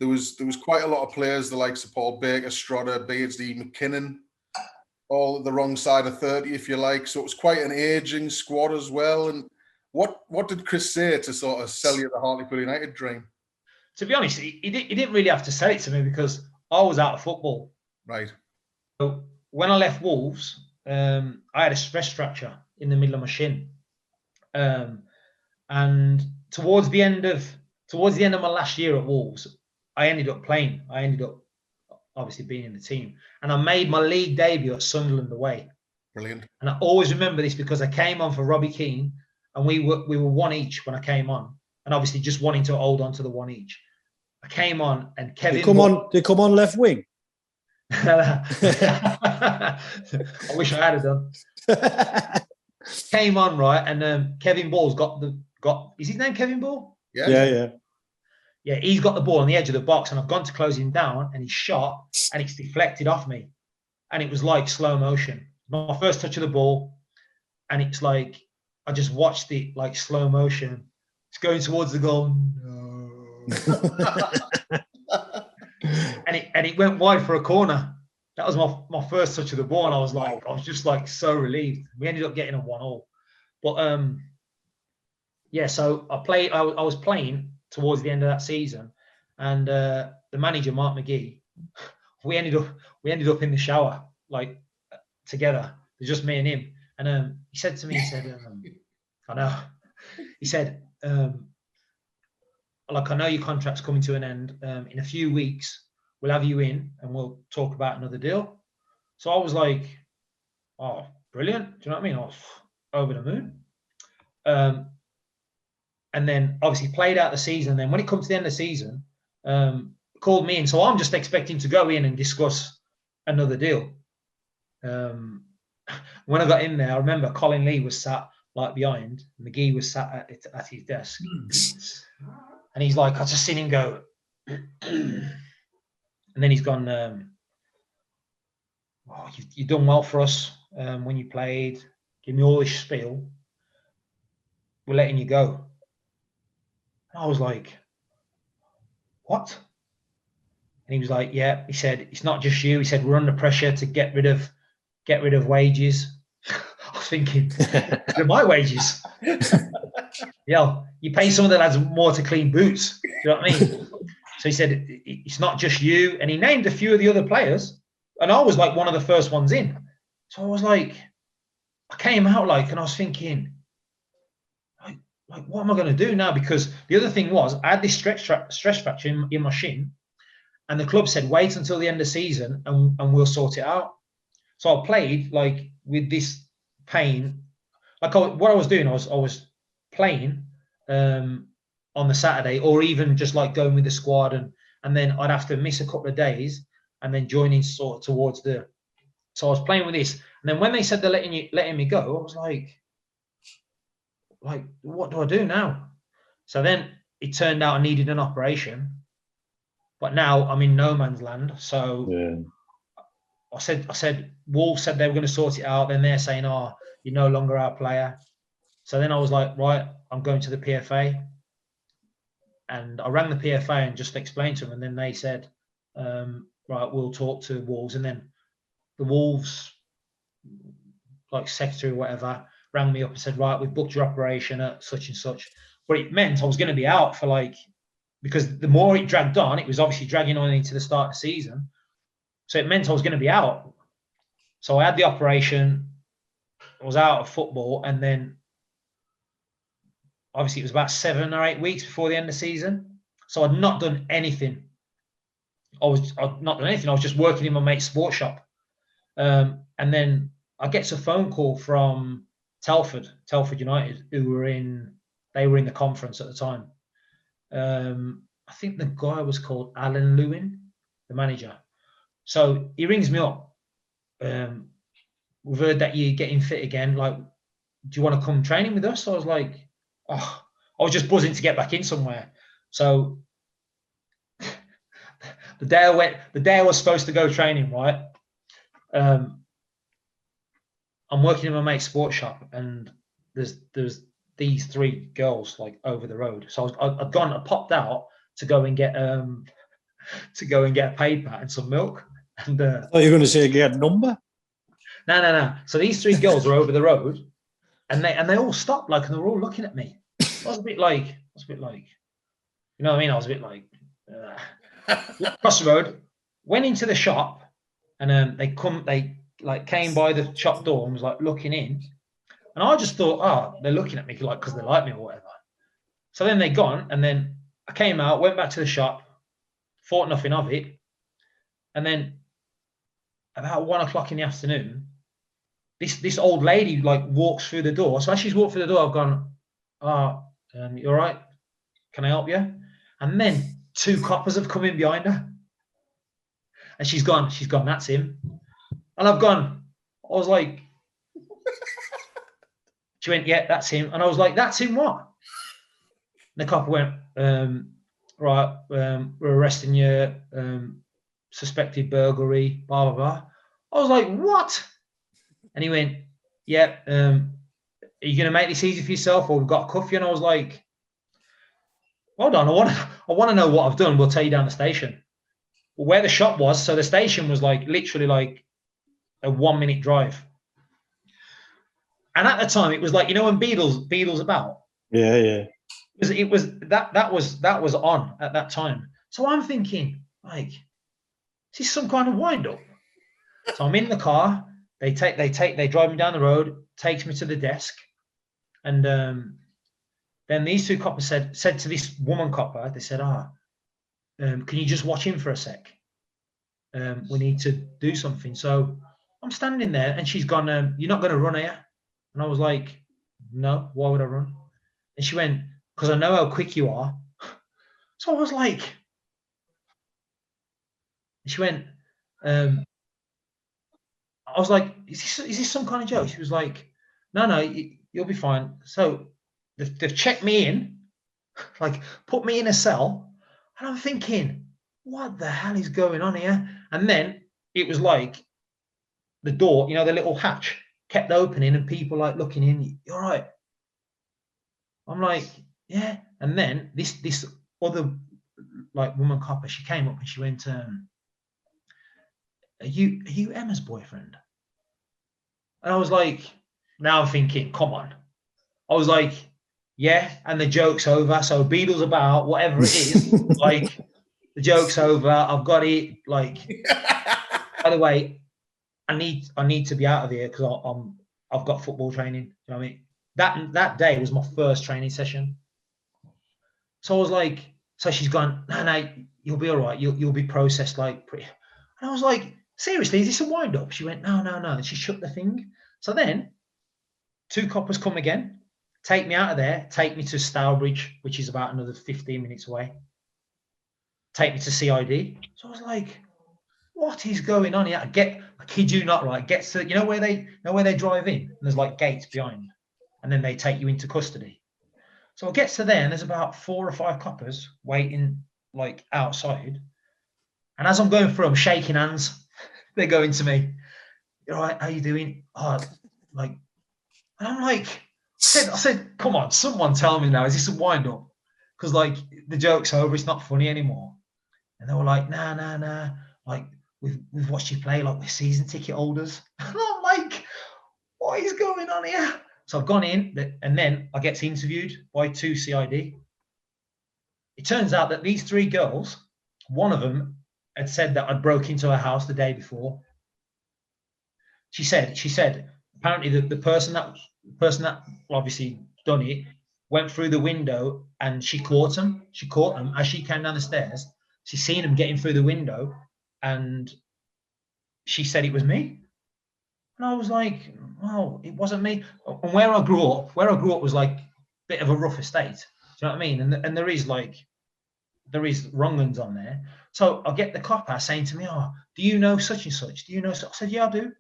There was quite a lot of players, the likes of Paul Baker, Strodder, Beardsley, McKinnon, all the wrong side of 30, if you like. So it was quite an aging squad as well. And what did Chris say to sort of sell you the Hartlepool United dream? To be honest, he didn't really have to sell it to me because I was out of football. Right. So when I left Wolves, I had a stress fracture in the middle of my shin. And towards the end of my last year at Wolves, I ended up playing. I ended up obviously being in the team, and I made my league debut at Sunderland away. Brilliant. And I always remember this because I came on for Robbie Keane, and we were one each when I came on, and obviously just wanting to hold on to the one each. I came on, and Kevin. They come on left wing. I wish I had done. Came on right, and Kevin Ball's got. Is his name Kevin Ball? Yeah. He's got the ball on the edge of the box, and I've gone to close him down, and he's shot, and it's deflected off me, and it was like slow motion. My first touch of the ball, and it's like I just watched it like slow motion. It's going towards the goal. No. and it went wide for a corner. That was my first touch of the ball, and I was just like so relieved. We ended up getting a 1-1. But so I was playing towards the end of that season, and the manager Mark McGee, we ended up in the shower like together. It was just me and him, and he said to me, I know. He said, like, I know your contract's coming to an end. In a few weeks, we'll have you in and we'll talk about another deal. So I was like, oh, brilliant. Do you know what I mean? I was over the moon. And then obviously played out the season. Then when it comes to the end of the season, called me in. So I'm just expecting to go in and discuss another deal. When I got in there, I remember Colin Lee was sat like behind. McGee was sat at his desk. And he's like, I just seen him go. And then he's gone, you've done well for us when you played. Give me all this spiel. We're letting you go. And I was like, what? And he was like, yeah. He said, it's not just you. He said, we're under pressure to get rid of wages. I was thinking, they're my wages. Yeah, you pay some of the lads more to clean boots. Do you know what I mean? So he said, it's not just you. And he named a few of the other players. And I was like one of the first ones in. So I was like, I came out like, and I was thinking, like what am I going to do now? Because the other thing was, I had this stress fracture in my shin. And the club said, wait until the end of the season and we'll sort it out. So I played like with this pain. Like what I was doing, I was playing on the Saturday, or even just like going with the squad, and then I'd have to miss a couple of days and then joining sort of towards the. So I was playing with this, and then when they said they're letting me go, I was like, what do I do now? So then it turned out I needed an operation, but now I'm in no man's land. So yeah. I said Wolves said they were going to sort it out. Then they're saying, oh, you're no longer our player. So then I was like, right, I'm going to the PFA. And I rang the PFA and just explained to them. And then they said, right, we'll talk to Wolves. And then the Wolves, like secretary or whatever, rang me up and said, right, we've booked your operation at such and such. But it meant I was going to be out for because the more it dragged on, it was obviously dragging on into the start of the season. So it meant I was going to be out. So I had the operation, I was out of football, and then obviously it was about 7 or 8 weeks before the end of the season. So I'd not done anything. I'd not done anything. I was just working in my mate's sports shop. And then I get a phone call from Telford United, who were in the conference at the time. I think the guy was called Alan Lewin, the manager. So he rings me up. We've heard that you're getting fit again. Like, do you want to come training with us? So I was like, oh, I was just buzzing to get back in somewhere. So the day I was supposed to go training, right? I'm working in my mate's sports shop, and there's these 3 girls like over the road. So I popped out to go and get a paper and some milk. And I thought you were going to say you had a number. No. So these 3 girls were over the road, and they all stopped, and they were all looking at me. I was a bit like, you know what I mean? I was a bit like, across the road, went into the shop, and they came by the shop door and was like looking in, And I just thought, oh, they're looking at me like because they like me or whatever. So then they gone, and then I came out, went back to the shop, thought nothing of it, and then about 1 o'clock in the afternoon, this old lady like walks through the door. So as she's walked through the door, I've gone, you all right? Can I help you? And then 2 coppers have come in behind her, and she's gone, that's him. And I've gone, I was like, she went, yeah, that's him. And I was like, that's him what? And the copper went, right, we're arresting you, suspected burglary, blah, blah, blah. I was like, what? And he went, yeah, are you going to make this easy for yourself, or we've got to cuff you? And I was like, hold on, I want to know what I've done. We'll take you down the station. Well, where the shop was, so the station was like literally like a 1-minute drive. And at the time, it was like, you know, when Beatles about. Yeah. It was that was on at that time. So I'm thinking, like, is this some kind of wind up? So I'm in the car. They drive me down the road, takes me to the desk, and then these 2 coppers said to this woman copper, they said, can you just watch him for a sec? We need to do something. So I'm standing there, and she's gone, you're not going to run, are you? And I was like, no, why would I run? And she went, because I know how quick you are. So I was like, she went, I was like, is this some kind of joke? She was like, no, you'll be fine. So they've checked me in, like put me in a cell. And I'm thinking, what the hell is going on here? And then it was like the door, you know, the little hatch kept opening, and people like looking in. You're right. I'm like, yeah. And then this other like woman copper, she came up and she went, are you Emma's boyfriend? And I was like, now I'm thinking, come on. I was like, yeah, and the joke's over. So Beatles about, whatever it is, like the joke's over. I've got it. Like, by the way, I need to be out of here because I've got football training. You know what I mean? That day was my first training session. So I was like, so she's gone, no, you'll be all right. You'll be processed like pretty. And I was like, seriously, is this a wind up? She went, no. And she shut the thing. So then 2 coppers come again, take me out of there, take me to Stourbridge, which is about another 15 minutes away. Take me to CID. So I was like, what is going on here? I kid you not, right? Gets to, you know where they drive in, and there's like gates behind, and then they take you into custody. So it gets to there, and there's about 4 or 5 coppers waiting like outside. And as I'm going through, I'm shaking hands. They're going to me, you all right? How you doing? Like, and I'm like, I said, come on, someone tell me now, is this a wind up? Because like the joke's over, it's not funny anymore. And they were like, nah. Like we've watched you play, like we're season ticket holders. And I'm like, what is going on here? So I've gone in, and then I get interviewed by 2 CID. It turns out that these 3 girls, one of them had said that I'd broke into her house the day before. She said apparently the person that obviously done it went through the window, and she caught them as she came down the stairs. She seen them getting through the window, and she said it was me. And I was like, well, it wasn't me. And where I grew up was like a bit of a rough estate. Do you know what I mean? And there is wrong uns on there. So I get the copper saying to me, do you know such and such? Do you know such? I said, yeah, I do.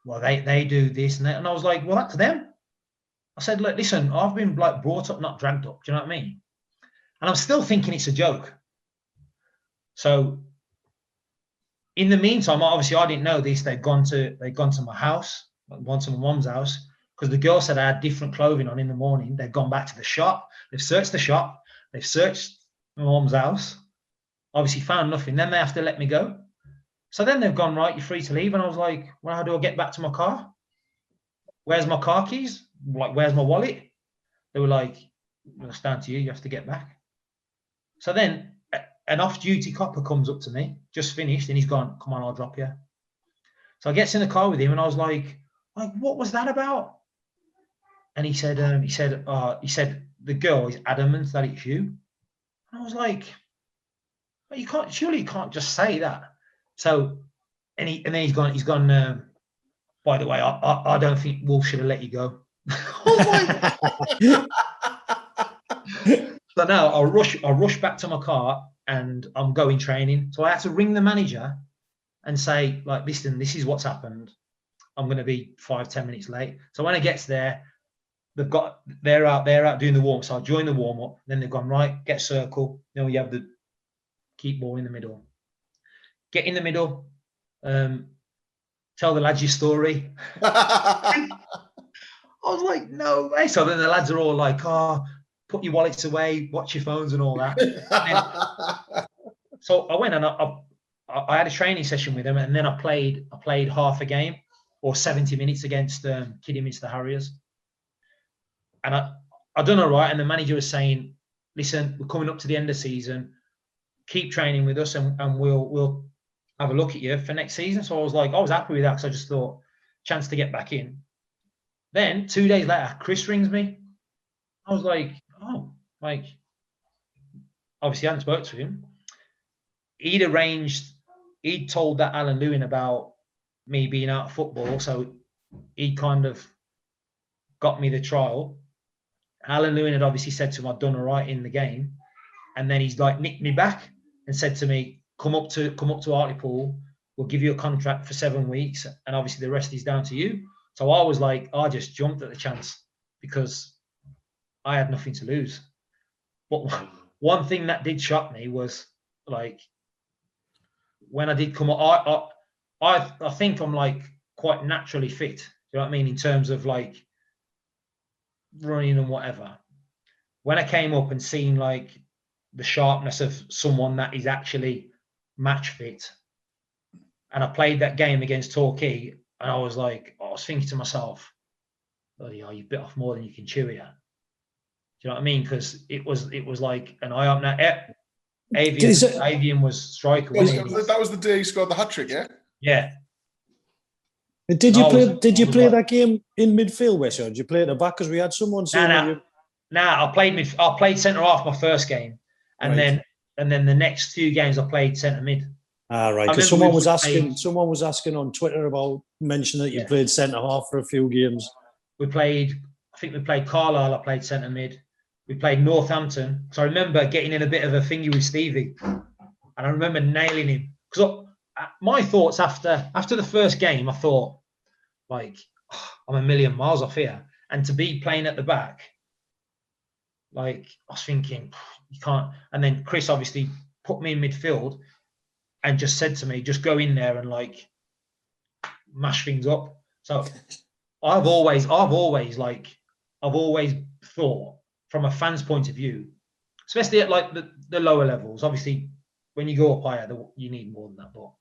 Well, they do this and that. And I was like, well, that's them. I said, look, listen, I've been like brought up, not dragged up. Do you know what I mean? And I'm still thinking it's a joke. So in the meantime, obviously I didn't know this. They'd gone to my house, gone to my mom's house, because the girl said I had different clothing on in the morning. They'd gone back to the shop. They've searched the shop. They've searched my mom's house. Obviously found nothing. Then they have to let me go. So then they've gone, right, you're free to leave. And I was like, well, how do I get back to my car? Where's my car keys? Like, where's my wallet? They were like, well, it's down to you. You have to get back. So then an off-duty copper comes up to me, just finished, and he's gone, come on, I'll drop you. So I gets in the car with him, and I was like, what was that about? And he said, the girl is adamant that it's you. And I was like, well, surely you can't just say that. So, and then he's gone. By the way, I don't think Wolf should have let you go. So now I rush back to my car and I'm going training. So I had to ring the manager and say, like, listen, this is what's happened. I'm going to be 5-10 minutes late. So when I gets there, they're out doing the warm. So I join the warm up. Then they've gone, right, get circle. You have the keep ball in the middle. Get in the middle. Tell the lads your story. I was like, no way. So then the lads are all like, oh, put your wallets away, watch your phones and all that. So I went and I had a training session with them, and then I played half a game or 70 minutes against Kidderminster Harriers. And I done all right. And the manager was saying, listen, we're coming up to the end of the season. Keep training with us and we'll have a look at you for next season. So I was happy with that because I just thought, chance to get back in. Then 2 days later, Chris rings me. I was like, oh, like, obviously I hadn't spoke to him. He'd told that Alan Lewin about me being out of football. So he kind of got me the trial. Alan Lewin had obviously said to him, I'd done all right in the game. And then he's like nicked me back and said to me, come up to Hartlepool. We'll give you a contract for 7 weeks. And obviously the rest is down to you. So I was like, I just jumped at the chance because I had nothing to lose. But one thing that did shock me was, like, when I did come up, I think I'm like quite naturally fit. Do you know what I mean? In terms of like running and whatever. When I came up and seen like the sharpness of someone that is actually match fit, and I played that game against Torquay, and I was thinking to myself, bloody hell, you bit off more than you can chew here. Do you know what I mean? Because it was like an eye opener. Avian was striker. That was the day he scored the hat trick, yeah? Yeah. Did you play that game in midfield, Wes, or did you play at the back? Because we had someone saying I played centre half my first game, and right. then the next 2 games I played centre mid. Ah, right. Because someone was asking on Twitter about mentioning that you played centre half for a few games. I think we played Carlisle. I played centre mid. We played Northampton. So I remember getting in a bit of a thingy with Stevie, and I remember nailing him. Because my thoughts after the first game, I thought, like, I'm a million miles off here, and to be playing at the back, like, I was thinking, you can't. And then Chris obviously put me in midfield and just said to me, just go in there and like mash things up. So I've always thought, from a fan's point of view, especially at like the lower levels, obviously when you go up higher, you need more than that. But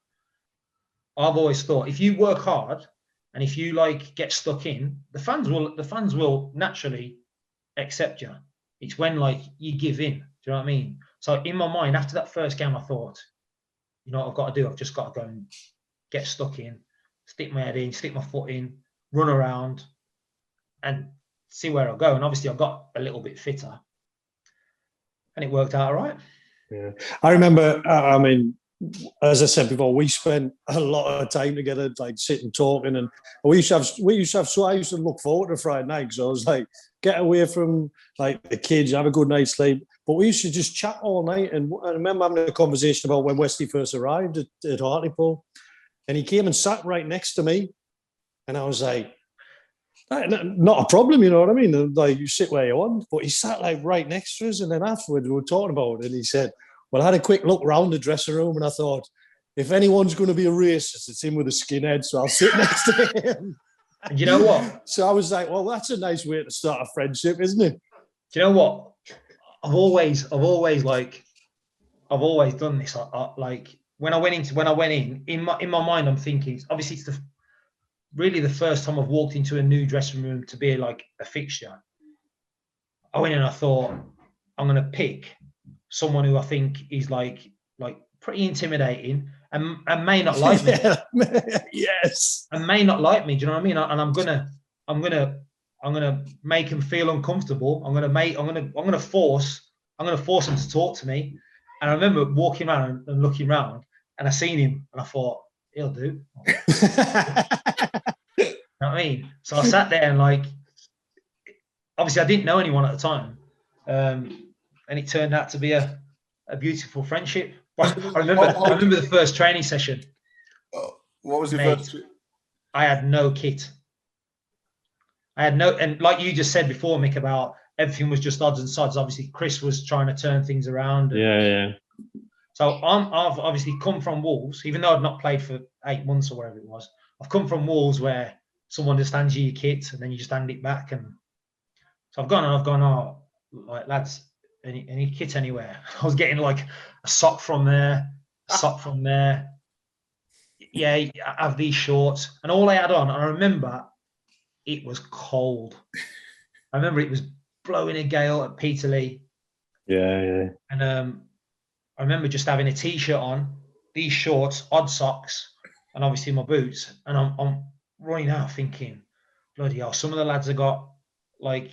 I've always thought, if you work hard and if you like get stuck in, the fans will naturally accept you. It's when like you give in. Do you know what I mean? So in my mind, after that first game, I thought, you know what I've got to do? I've just got to go and get stuck in, stick my head in, stick my foot in, run around, and see where I'll go. And obviously I got a little bit fitter, and it worked out all right. Yeah, I remember. I mean, as I said before, we spent a lot of time together, like sitting talking, and I used to look forward to Friday night because I was like, get away from like the kids, have a good night's sleep. But we used to just chat all night, and I remember having a conversation about when Westy first arrived at Hartlepool, and he came and sat right next to me, and I was like, not a problem, you know what I mean? Like, you sit where you want, but he sat like right next to us, and then afterwards we were talking about it, and he said, well, I had a quick look around the dressing room, and I thought, if anyone's going to be a racist, it's him with a skinhead, so I'll sit next to him. And you know what? So I was like, well, that's a nice way to start a friendship, isn't it? Do you know what? I've always done this. Like when I went in my mind, I'm thinking, obviously it's really the first time I've walked into a new dressing room to be like a fixture. I went in and I thought, I'm going to pick someone who I think is like pretty intimidating and may not like me. Yes. And may not like me. Do you know what I mean? And I'm I'm gonna make them feel uncomfortable. I'm gonna force them to talk to me. And I remember walking around and looking around, and I seen him, and I thought, he'll do. You know what I mean? So I sat there and like, obviously I didn't know anyone at the time, and it turned out to be a beautiful friendship. I remember the first training session. What was your first? I had no kit. And like you just said before, Mick, about everything was just odds and sods. Obviously, Chris was trying to turn things around. Yeah. So I've obviously come from Wolves, even though I'd not played for 8 months or whatever it was. I've come from Wolves where someone just hands you your kit and then you just hand it back. And so I've gone, oh, like, lads, any kit anywhere? I was getting like a sock from there, Yeah, I have these shorts. And all I had on, I remember it was cold. I remember it was blowing a gale at Peterlee. Yeah. And I remember just having a t-shirt on, these shorts, odd socks, and obviously my boots. And I'm running out thinking, bloody hell, some of the lads have got like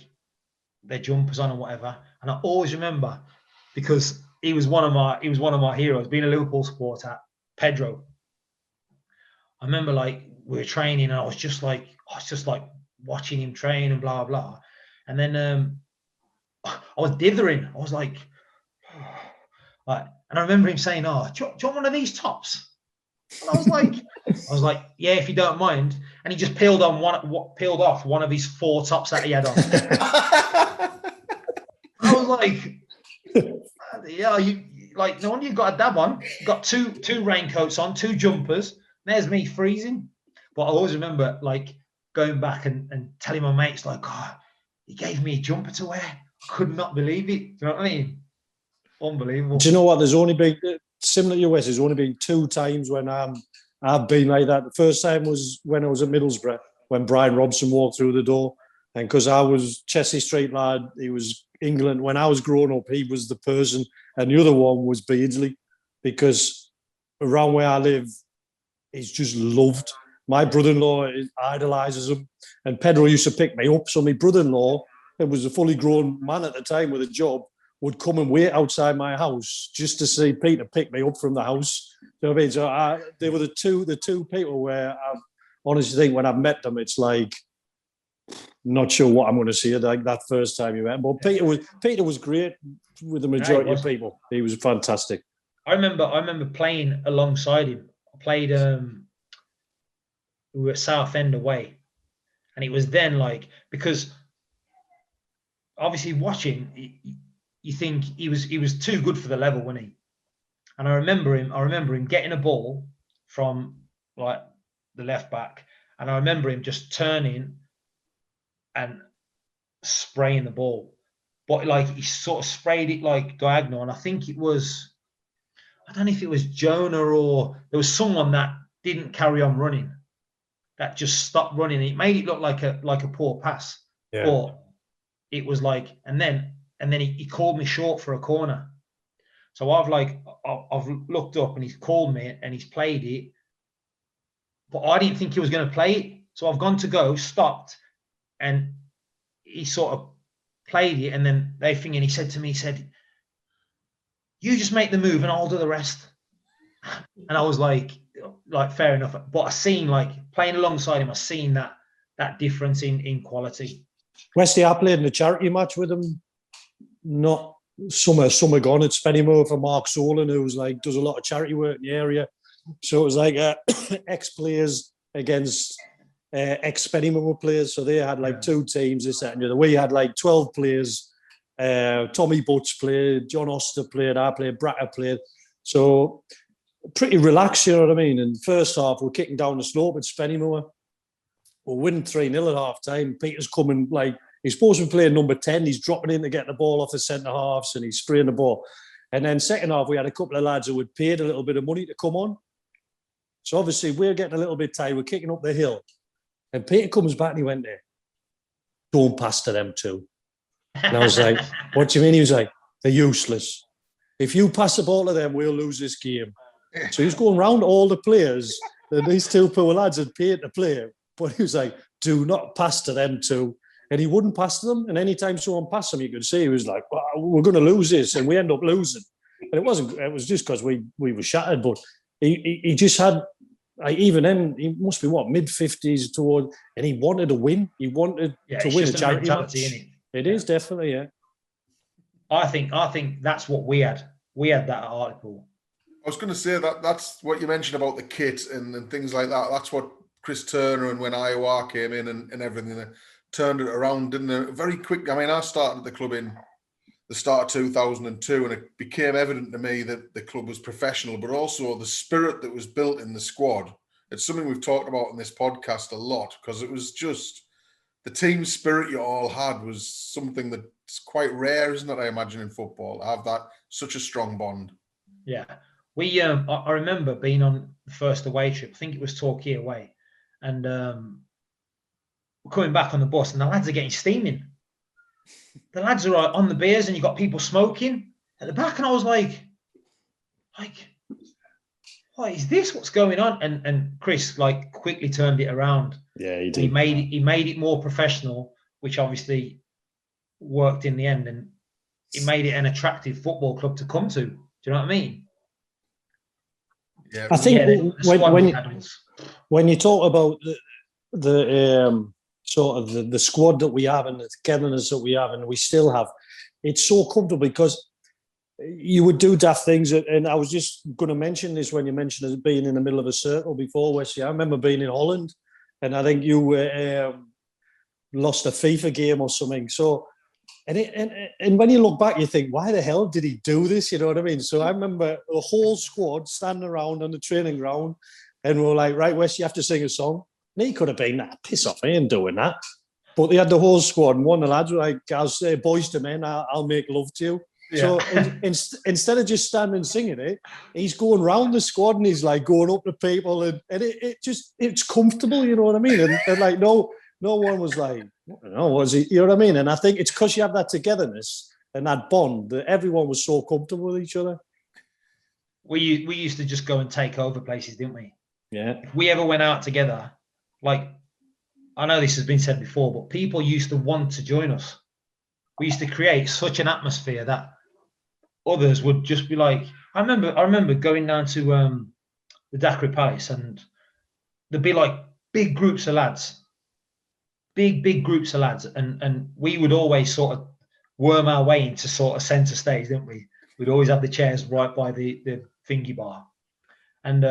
their jumpers on and whatever. And I always remember, because he was one of my heroes, being a Liverpool supporter, Pedro. I remember like we were training and I was just like watching him train and blah blah. And then I was dithering. I was like, and I remember him saying, "Oh, do you want one of these tops?" And I was like, "Yeah, if you don't mind." And he just peeled off one of his 4 tops that he had on. I was like, "Yeah, no wonder you've got a dab on. You've got two raincoats on, 2 jumpers. There's me freezing." But I always remember like going back and telling my mates like, "Oh, he gave me a jumper to wear. I could not believe it." Do you know what I mean? Unbelievable. Do you know what? There's only been, similar to your West, there's only been 2 times when I've been like that. The first time was when I was at Middlesbrough, when Brian Robson walked through the door. And because I was Chelsea Street lad, he was England. When I was growing up, he was the person. And the other one was Beardsley, because around where I live, he's just loved. My brother-in-law idolises him. And Pedro used to pick me up. So my brother-in-law, who was a fully grown man at the time with a job, would come and wait outside my house just to see Peter pick me up from the house. You know what I mean? So they were the two people where I honestly think when I've met them, it's like, not sure what I'm going to see like that first time you met. But Peter was great with the majority of people. He was fantastic. I remember playing alongside him. I played we were at Southend away, and it was then like, because obviously watching, you think he was too good for the level, wasn't he? And I remember him getting a ball from like the left back, and I remember him just turning and spraying the ball, but like he sort of sprayed it like diagonal, and I think it was, I don't know if it was Jonah or there was someone that didn't carry on running, that just stopped running. It made it look like a poor pass, but it was like, and then he called me short for a corner. So I've looked up and he's called me and he's played it, but I didn't think he was going to play it. So I've gone to go, stopped, and he sort of played it. And then and he said to me, "You just make the move and I'll do the rest." And I was like fair enough. But I seen, like, playing alongside him, I seen that difference in quality. Wesley, I played in a charity match with him. Not summer gone at Spennymoor for Mark Solon, who was like does a lot of charity work in the area. So it was like ex-players against ex-Spennymoor players. So they had like 2 teams, this, that, and the other. We had like 12 players. Tommy Butch played, John Oster played, I played, Bracker played. So pretty relaxed, you know what I mean? And first half, we're kicking down the slope at Spennymoor. We're winning 3-0 at half time. Peter's coming, like, he's supposed to be playing number 10. He's dropping in to get the ball off the centre halves and he's spraying the ball. And then second half, we had a couple of lads who had paid a little bit of money to come on. So obviously, we're getting a little bit tired. We're kicking up the hill. And Peter comes back and he went there, "Don't pass to them 2. And I was like, "What do you mean?" He was like, "They're useless. If you pass the ball to them, we'll lose this game." So he was going round all the players that these 2 poor lads had paid to play. But he was like, "Do not pass to them 2. and he wouldn't pass them. And anytime someone passed him, you could see he was like, well, we're going to lose this, and we end up losing. And it was just because we were shattered. But he just had, even then, he must be mid-50s toward, and he wanted to win. He wanted to win a charity match. It is definitely, yeah. I think that's what we had. We had that at Hartlepool. I was going to say that's what you mentioned about the kit and things like that. That's what Chris Turner and when Iowa came in and everything, they turned it around, didn't they? Very quick. I mean, I started at the club in the start of 2002, and it became evident to me that the club was professional, but also the spirit that was built in the squad. It's something we've talked about in this podcast a lot, because it was just the team spirit you all had was something that's quite rare, isn't it? I imagine in football, to have that such a strong bond. Yeah. We, I remember being on the first away trip. I think it was Torquay away, and we're coming back on the bus, and the lads are getting steaming. The lads are on the beers, and you got people smoking at the back, and I was like, what is this? What's going on? And Chris quickly turned it around. Yeah, he did. He made it more professional, which obviously worked in the end, and he made it an attractive football club to come to. Do you know what I mean? Yeah, I think when you talk about the sort of the squad that we have and the togetherness that we have and we still have, it's so comfortable because you would do daft things. And I was just going to mention this when you mentioned it being in the middle of a circle before, Wesley. I remember being in Holland, and I think you lost a FIFA game or something. So. And when you look back, you think, why the hell did he do this? You know what I mean? So I remember the whole squad standing around on the training ground, and we were like, right, Wes, you have to sing a song. And he could have been, piss off, I ain't doing that. But they had the whole squad, and one of the lads were like, I'll say, boys to men, I'll make love to you. Yeah. So instead of just standing singing it, he's going round the squad and he's like going up to people, and it's comfortable, you know what I mean? And like, no one was like, no, was he? You know what I mean? And I think it's because you have that togetherness and that bond that everyone was so comfortable with each other. We used to just go and take over places, didn't we? Yeah. If we ever went out together, I know this has been said before, but people used to want to join us. We used to create such an atmosphere that others would just be like, I remember going down to the Daiquiri Palace, and there'd be like big groups of lads. Big groups of lads, and we would always sort of worm our way into sort of centre stage, didn't we? We'd always have the chairs right by the thingy bar, and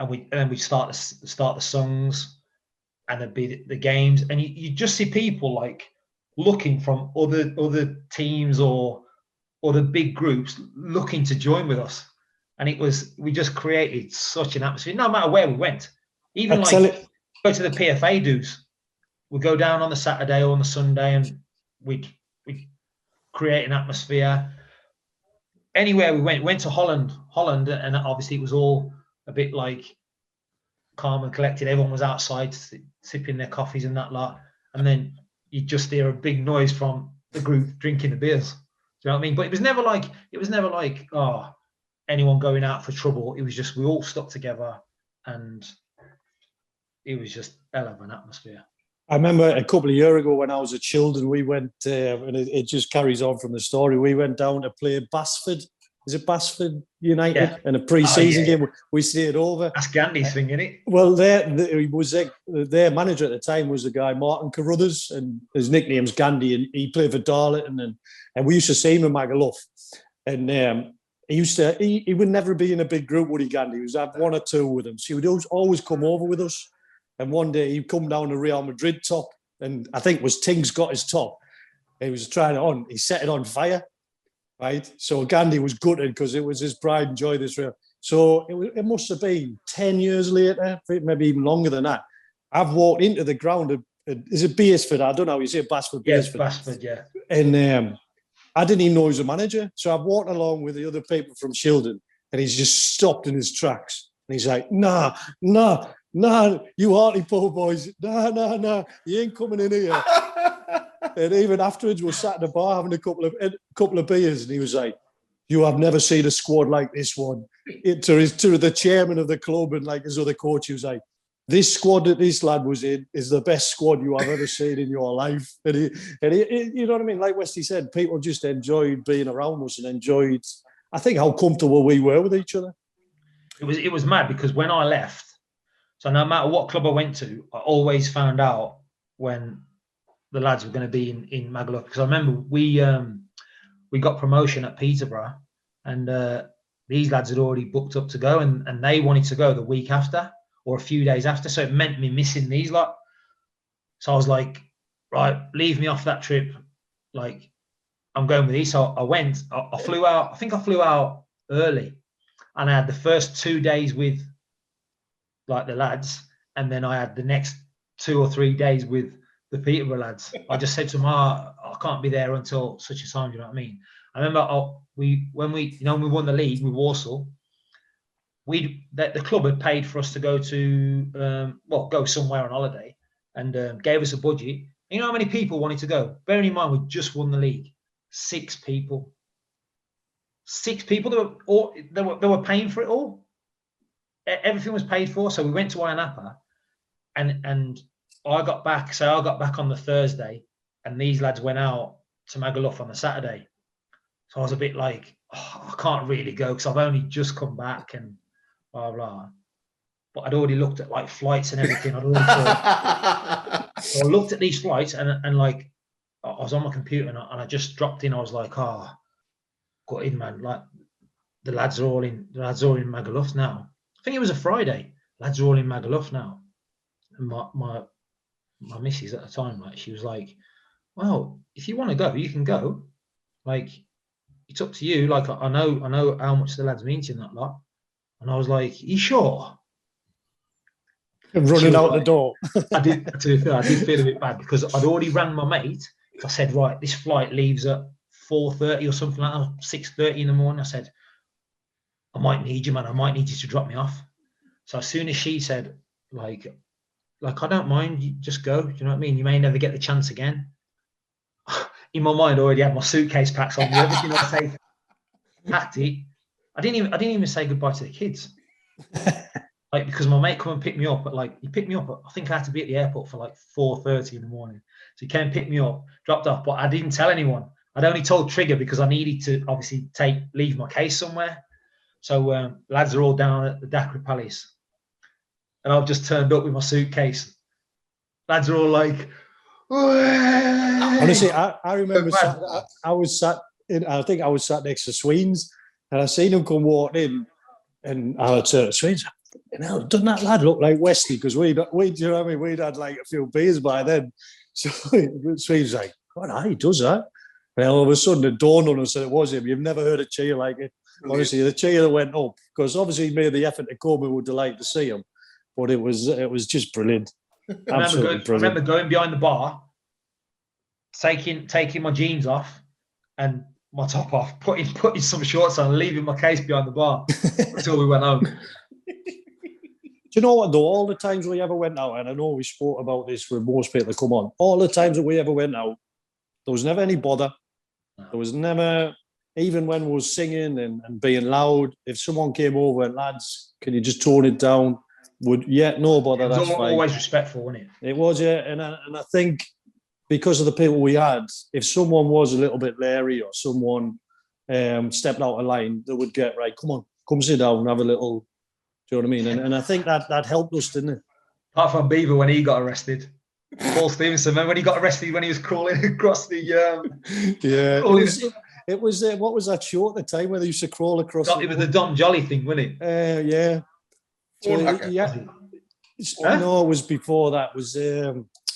we'd start the songs, and there'd be the games, and you just see people like looking from other teams or the big groups looking to join with us, and we just created such an atmosphere, no matter where we went, even go to the PFA dues. We'd go down on the Saturday or on the Sunday, and we'd create an atmosphere. Anywhere we went to Holland, and obviously it was all a bit like calm and collected. Everyone was outside sipping their coffees and that lot, and then you'd just hear a big noise from the group drinking the beers. Do you know what I mean? But it was never like anyone going out for trouble. It was just we all stuck together, and it was just hell of an atmosphere. I remember a couple of years ago when I was a children, we went, and it just carries on from the story, we went down to play Basford. Is it Basford United? In a pre-season game? We stayed over. That's Gandhi's thing, isn't it? Well, their manager at the time was the guy, Martin Carruthers, and his nickname's Gandhi, and he played for Darlington, and we used to see him in Magaluf. And he would never be in a big group, would he, Gandhi? He would have one or two with him. So he would always come over with us. And one day he'd come down to Real Madrid top, and I think it was Tings got his top. He was trying it on. He set it on fire, right? So Gandhi was gutted because it was his pride and joy, this Real. So it must have been 10 years later, maybe even longer than that. I've walked into the ground. Is it Beersford? I don't know. You say Basford? Yes, Basford, yeah. And I didn't even know he was a manager. So I've walked along with the other people from Shildon, and he's just stopped in his tracks. And he's like, nah, you Hartlepool boys, nah, you ain't coming in here. And even afterwards, we sat in the bar having a couple of beers, and he was like, you have never seen a squad like this one. To the chairman of the club and like his other coach, he was like, this squad that this lad was in is the best squad you have ever seen in your life. And you know what I mean? Like Westy said, people just enjoyed being around us and enjoyed, I think, how comfortable we were with each other. It was mad because when I left, so no matter what club I went to, I always found out when the lads were going to be in Magaluf. Because I remember we got promotion at Peterborough, and these lads had already booked up to go, and they wanted to go the week after or a few days after. So it meant me missing these lot. So I was like, right, leave me off that trip. Like, I'm going with these. So I went. I flew out. I think I flew out early, and I had the first 2 days with like the lads, and then I had the next 2 or 3 days with the Peterborough lads. I just said to them, I can't be there until such a time. You know what I mean? I remember when we won the league with Walsall, the club had paid for us to go to go somewhere on holiday, and gave us a budget. You know how many people wanted to go? Bearing in mind we just won the league, 6 people. 6 people they were paying for it all. Everything was paid for. So we went to Ironapa, and I got back. So I got back on the Thursday, and these lads went out to Magaluf on the Saturday. So I was a bit like, I can't really go because I've only just come back and blah blah. But I'd already looked at like flights and everything. I'd already thought. So I looked at these flights and like I was on my computer and I just dropped in. I was like, got in, man. Like the lads are all in Magaluf now. I think it was a Friday. Lads are all in Magaluf now. And my missus at the time, like, she was like, well, if you want to go, you can go. Like, it's up to you. Like, I know how much the lads mean to you and that lot. And I was like, you sure? Running out the door. I did feel a bit bad because I'd already rang my mate. I said, right, this flight leaves at 4:30 or something like that, 6:30 in the morning. I said, I might need you, man. I might need you to drop me off. So as soon as she said, like I don't mind, you just go. Do you know what I mean? You may never get the chance again. In my mind, I already had my suitcase packed on me. Everything I say, packed it. I didn't even say goodbye to the kids. Like, because my mate come and picked me up, but like he picked me up. I think I had to be at the airport for like 4:30 in the morning. So he came and picked me up, dropped off, but I didn't tell anyone. I'd only told Trigger because I needed to obviously leave my case somewhere. So lads are all down at the Dakar Palace, and I've just turned up with my suitcase. Lads are all like, honestly, I remember I was sat next to Sweens, and I seen him come walking in, and I turned to Sweens. Doesn't that lad look like Wesley? Because we, you know what I mean? We'd had like a few beers by then. So Sweens like, God, he does that. And all of a sudden, it dawned on us that it was him. You've never heard a cheer like it. Honestly, the cheer that went up, because obviously he made the effort to come and would delight to see him. But it was just brilliant. I remember going behind the bar, taking my jeans off and my top off, putting some shorts on, and leaving my case behind the bar until we went home. Do you know what, though? All the times we ever went out, and I know we spoke about this with most people that come on, all the times that we ever went out, there was never any bother. There was never, even when we was singing and being loud, if someone came over and, lads, can you just tone it down? No bother, that's fine. Always respectful, wasn't it? It was, yeah. And I think because of the people we had, if someone was a little bit leery or someone stepped out of line, they would get, right, come sit down and have a little, do you know what I mean? And I think that helped us, didn't it? Apart from Beaver when he got arrested. Paul Stevenson, remember when he got arrested when he was crawling across the... yeah. It was what was that show at the time where they used to crawl across? It was the Dom Jolly thing, wasn't it? Yeah. So, no, it was before that. It was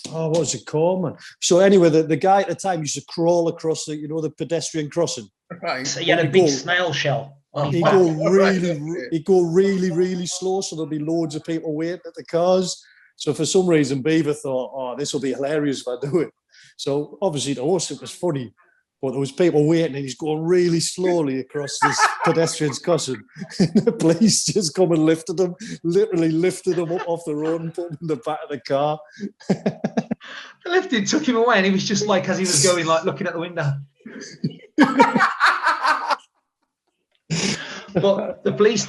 what was it called, man? So anyway, the guy at the time used to crawl across the pedestrian crossing. Right. So he had a big snail shell. He'd go really, really slow, so there'll be loads of people waiting at the cars. So for some reason, Beaver thought, this will be hilarious if I do it. So obviously to us, it was funny. But there was people waiting and he's going really slowly across this pedestrian's crossing. The police just come and literally lifted him up off the road and put him in the back of the car. They lifted, took him away, and he was just like, as he was going, like looking at the window. But the police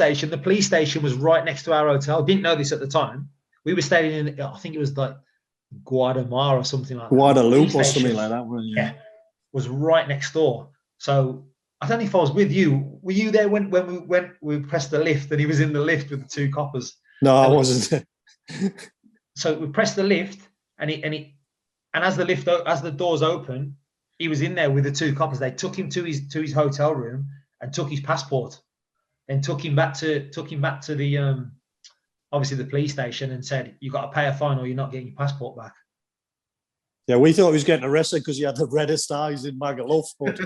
station was right next to our hotel. Didn't know this at the time. We were staying in, I think it was like Guadalmar or something like that. Guadalupe or something like that. Yeah, was right next door. So I don't know if I was with you. Were you there when we pressed the lift and he was in the lift with the 2 coppers? No, I wasn't. So we pressed the lift and as the doors open, he was in there with the 2 coppers. They took him to his hotel room and took his passport, and took him back to the obviously the police station and said, "You got to pay a fine or you're not getting your passport back." Yeah, we thought he was getting arrested because he had the reddest eyes in Magaluf. But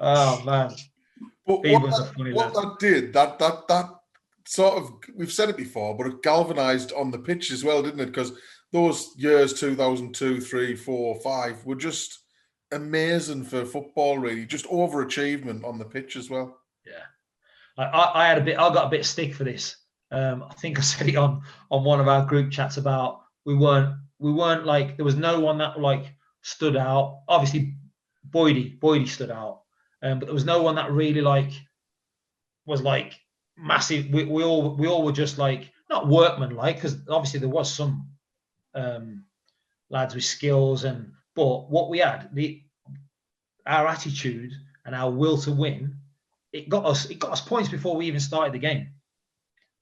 oh man, But what that did, that sort of, we've said it before, but it galvanised on the pitch as well, didn't it? Because those years 2002, 3, 4, 5 were just amazing for football, really. Just overachievement on the pitch as well. Yeah, I got a bit of stick for this. I think I said it on one of our group chats about we weren't like, there was no one that like stood out. Obviously, Boydie stood out, but there was no one that really like was like massive. We all were just like not workman like, because obviously there was some lads with skills, but what we had, our attitude and our will to win, it got us points before we even started the game.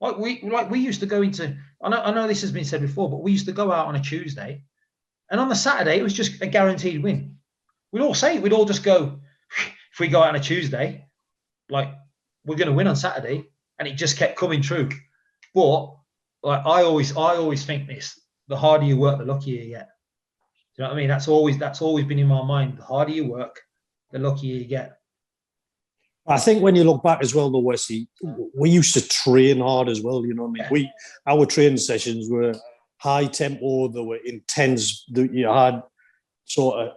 Like we used to go into, I know this has been said before, but we used to go out on a Tuesday, and on the Saturday it was just a guaranteed win. We'd all just go, if we go out on a Tuesday, like, we're going to win on Saturday, and it just kept coming true. But like I always think this: the harder you work, the luckier you get. Do you know what I mean? That's always been in my mind. The harder you work, the luckier you get. I think when you look back as well, though, Wesley, we used to train hard as well. You know what I mean? Yeah. Our training sessions were high tempo. They were intense. You had sort of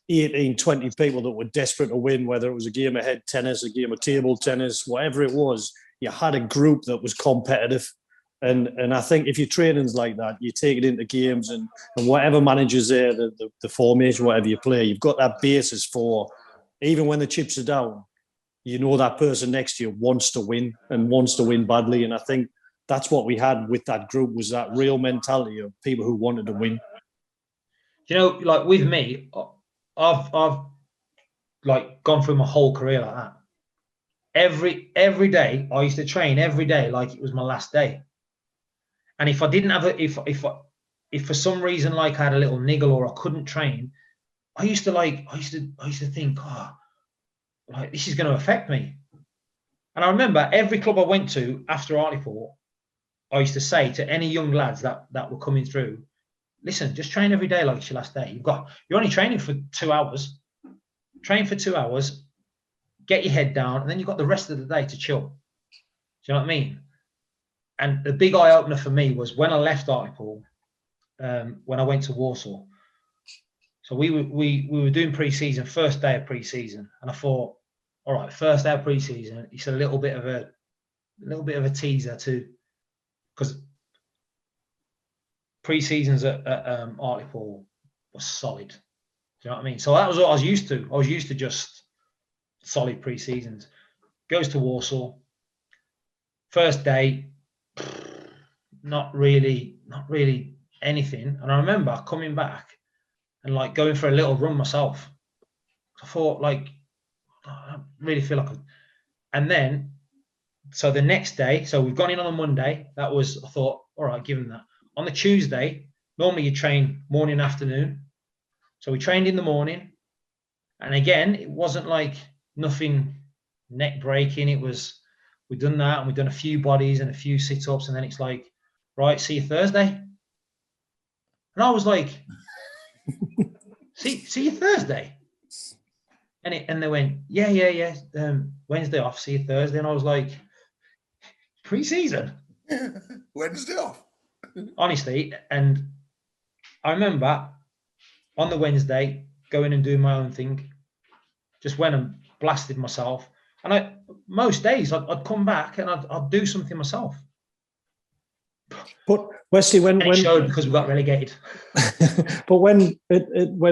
18, 20 people that were desperate to win, whether it was a game of head tennis, a game of table tennis, whatever it was. You had a group that was competitive. And I think if your training's like that, you take it into games, and whatever manager's there, the formation, whatever you play, you've got that basis for, even when the chips are down, you know that person next to you wants to win and wants to win badly. And I think that's what we had with that group, was that real mentality of people who wanted to win. You know, like with me, I've like gone through my whole career like that. Every day I used to train every day like it was my last day. And if I didn't have if for some reason like I had a little niggle or I couldn't train, I used to think, oh, like this is going to affect me. And I remember every club I went to after Hartlepool, I used to say to any young lads that were coming through, listen, just train every day like it's your last day. You're only training for 2 hours. Train for 2 hours, get your head down, and then you've got the rest of the day to chill. Do you know what I mean? And the big eye opener for me was when I left Hartlepool, when I went to Walsall. So we were doing pre-season, first day of pre-season, and I thought, all right, first day of pre-season, it's a little bit of a teaser too, because pre-seasons at Hartlepool was solid. Do you know what I mean? So that was what I was used to. I was used to just solid pre-seasons. Goes to Walsall. First day, not really anything. And I remember coming back and like going for a little run myself. I thought, like, I don't really feel like and then, so the next day, so we've gone in on a Monday. That was, I thought, all right, give them that. On the Tuesday, normally you train morning, afternoon. So we trained in the morning. And again, it wasn't like nothing neck breaking. It was, we've done that and we've done a few bodies and a few sit-ups. And then it's like, right, see you Thursday. And I was like, see you Thursday. And they went, yeah. Wednesday off, see you Thursday. And I was like, pre-season. Wednesday off. Honestly, and I remember on the Wednesday going and doing my own thing. Just went and blasted myself. And most days I'd come back and I'd do something myself. But Wesley, when it showed because we got relegated. But when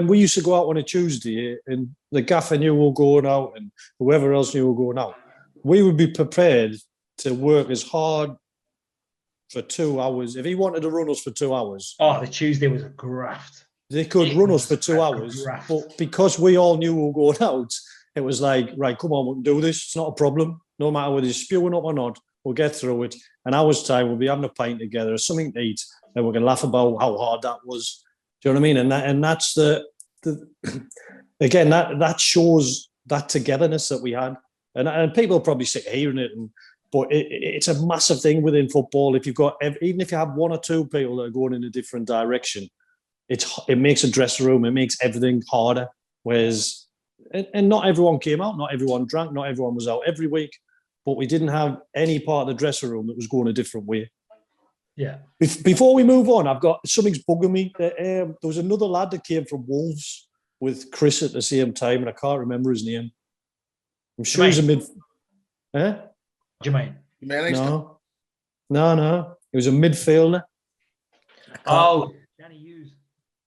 we used to go out on a Tuesday and the gaffer knew we were going out and whoever else knew we were going out, we would be prepared to work as hard for 2 hours. If he wanted to run us for 2 hours, the Tuesday was a graft. they could run us for 2 hours. Graft. But because we all knew we were going out, it was like, right, come on, we can do this. It's not a problem. No matter whether you're spewing up or not, we'll get through it. An hour's time, we'll be having a pint together, something to eat, and we can laugh about how hard that was. Do you know what I mean? And that's the again, that shows that togetherness that we had. And people probably sick of hearing it, but it's a massive thing within football. If you've got, even if you have one or two people that are going in a different direction, it makes a dressing room, it makes everything harder. Whereas, and not everyone came out, not everyone drank, not everyone was out every week, but we didn't have any part of the dressing room that was going a different way. Yeah. Before we move on, I've got something's bugging me. There was another lad that came from Wolves with Chris at the same time, and I can't remember his name. I'm sure he's a mid. Jermaine. No. He was a midfielder. Oh, Danny Hughes.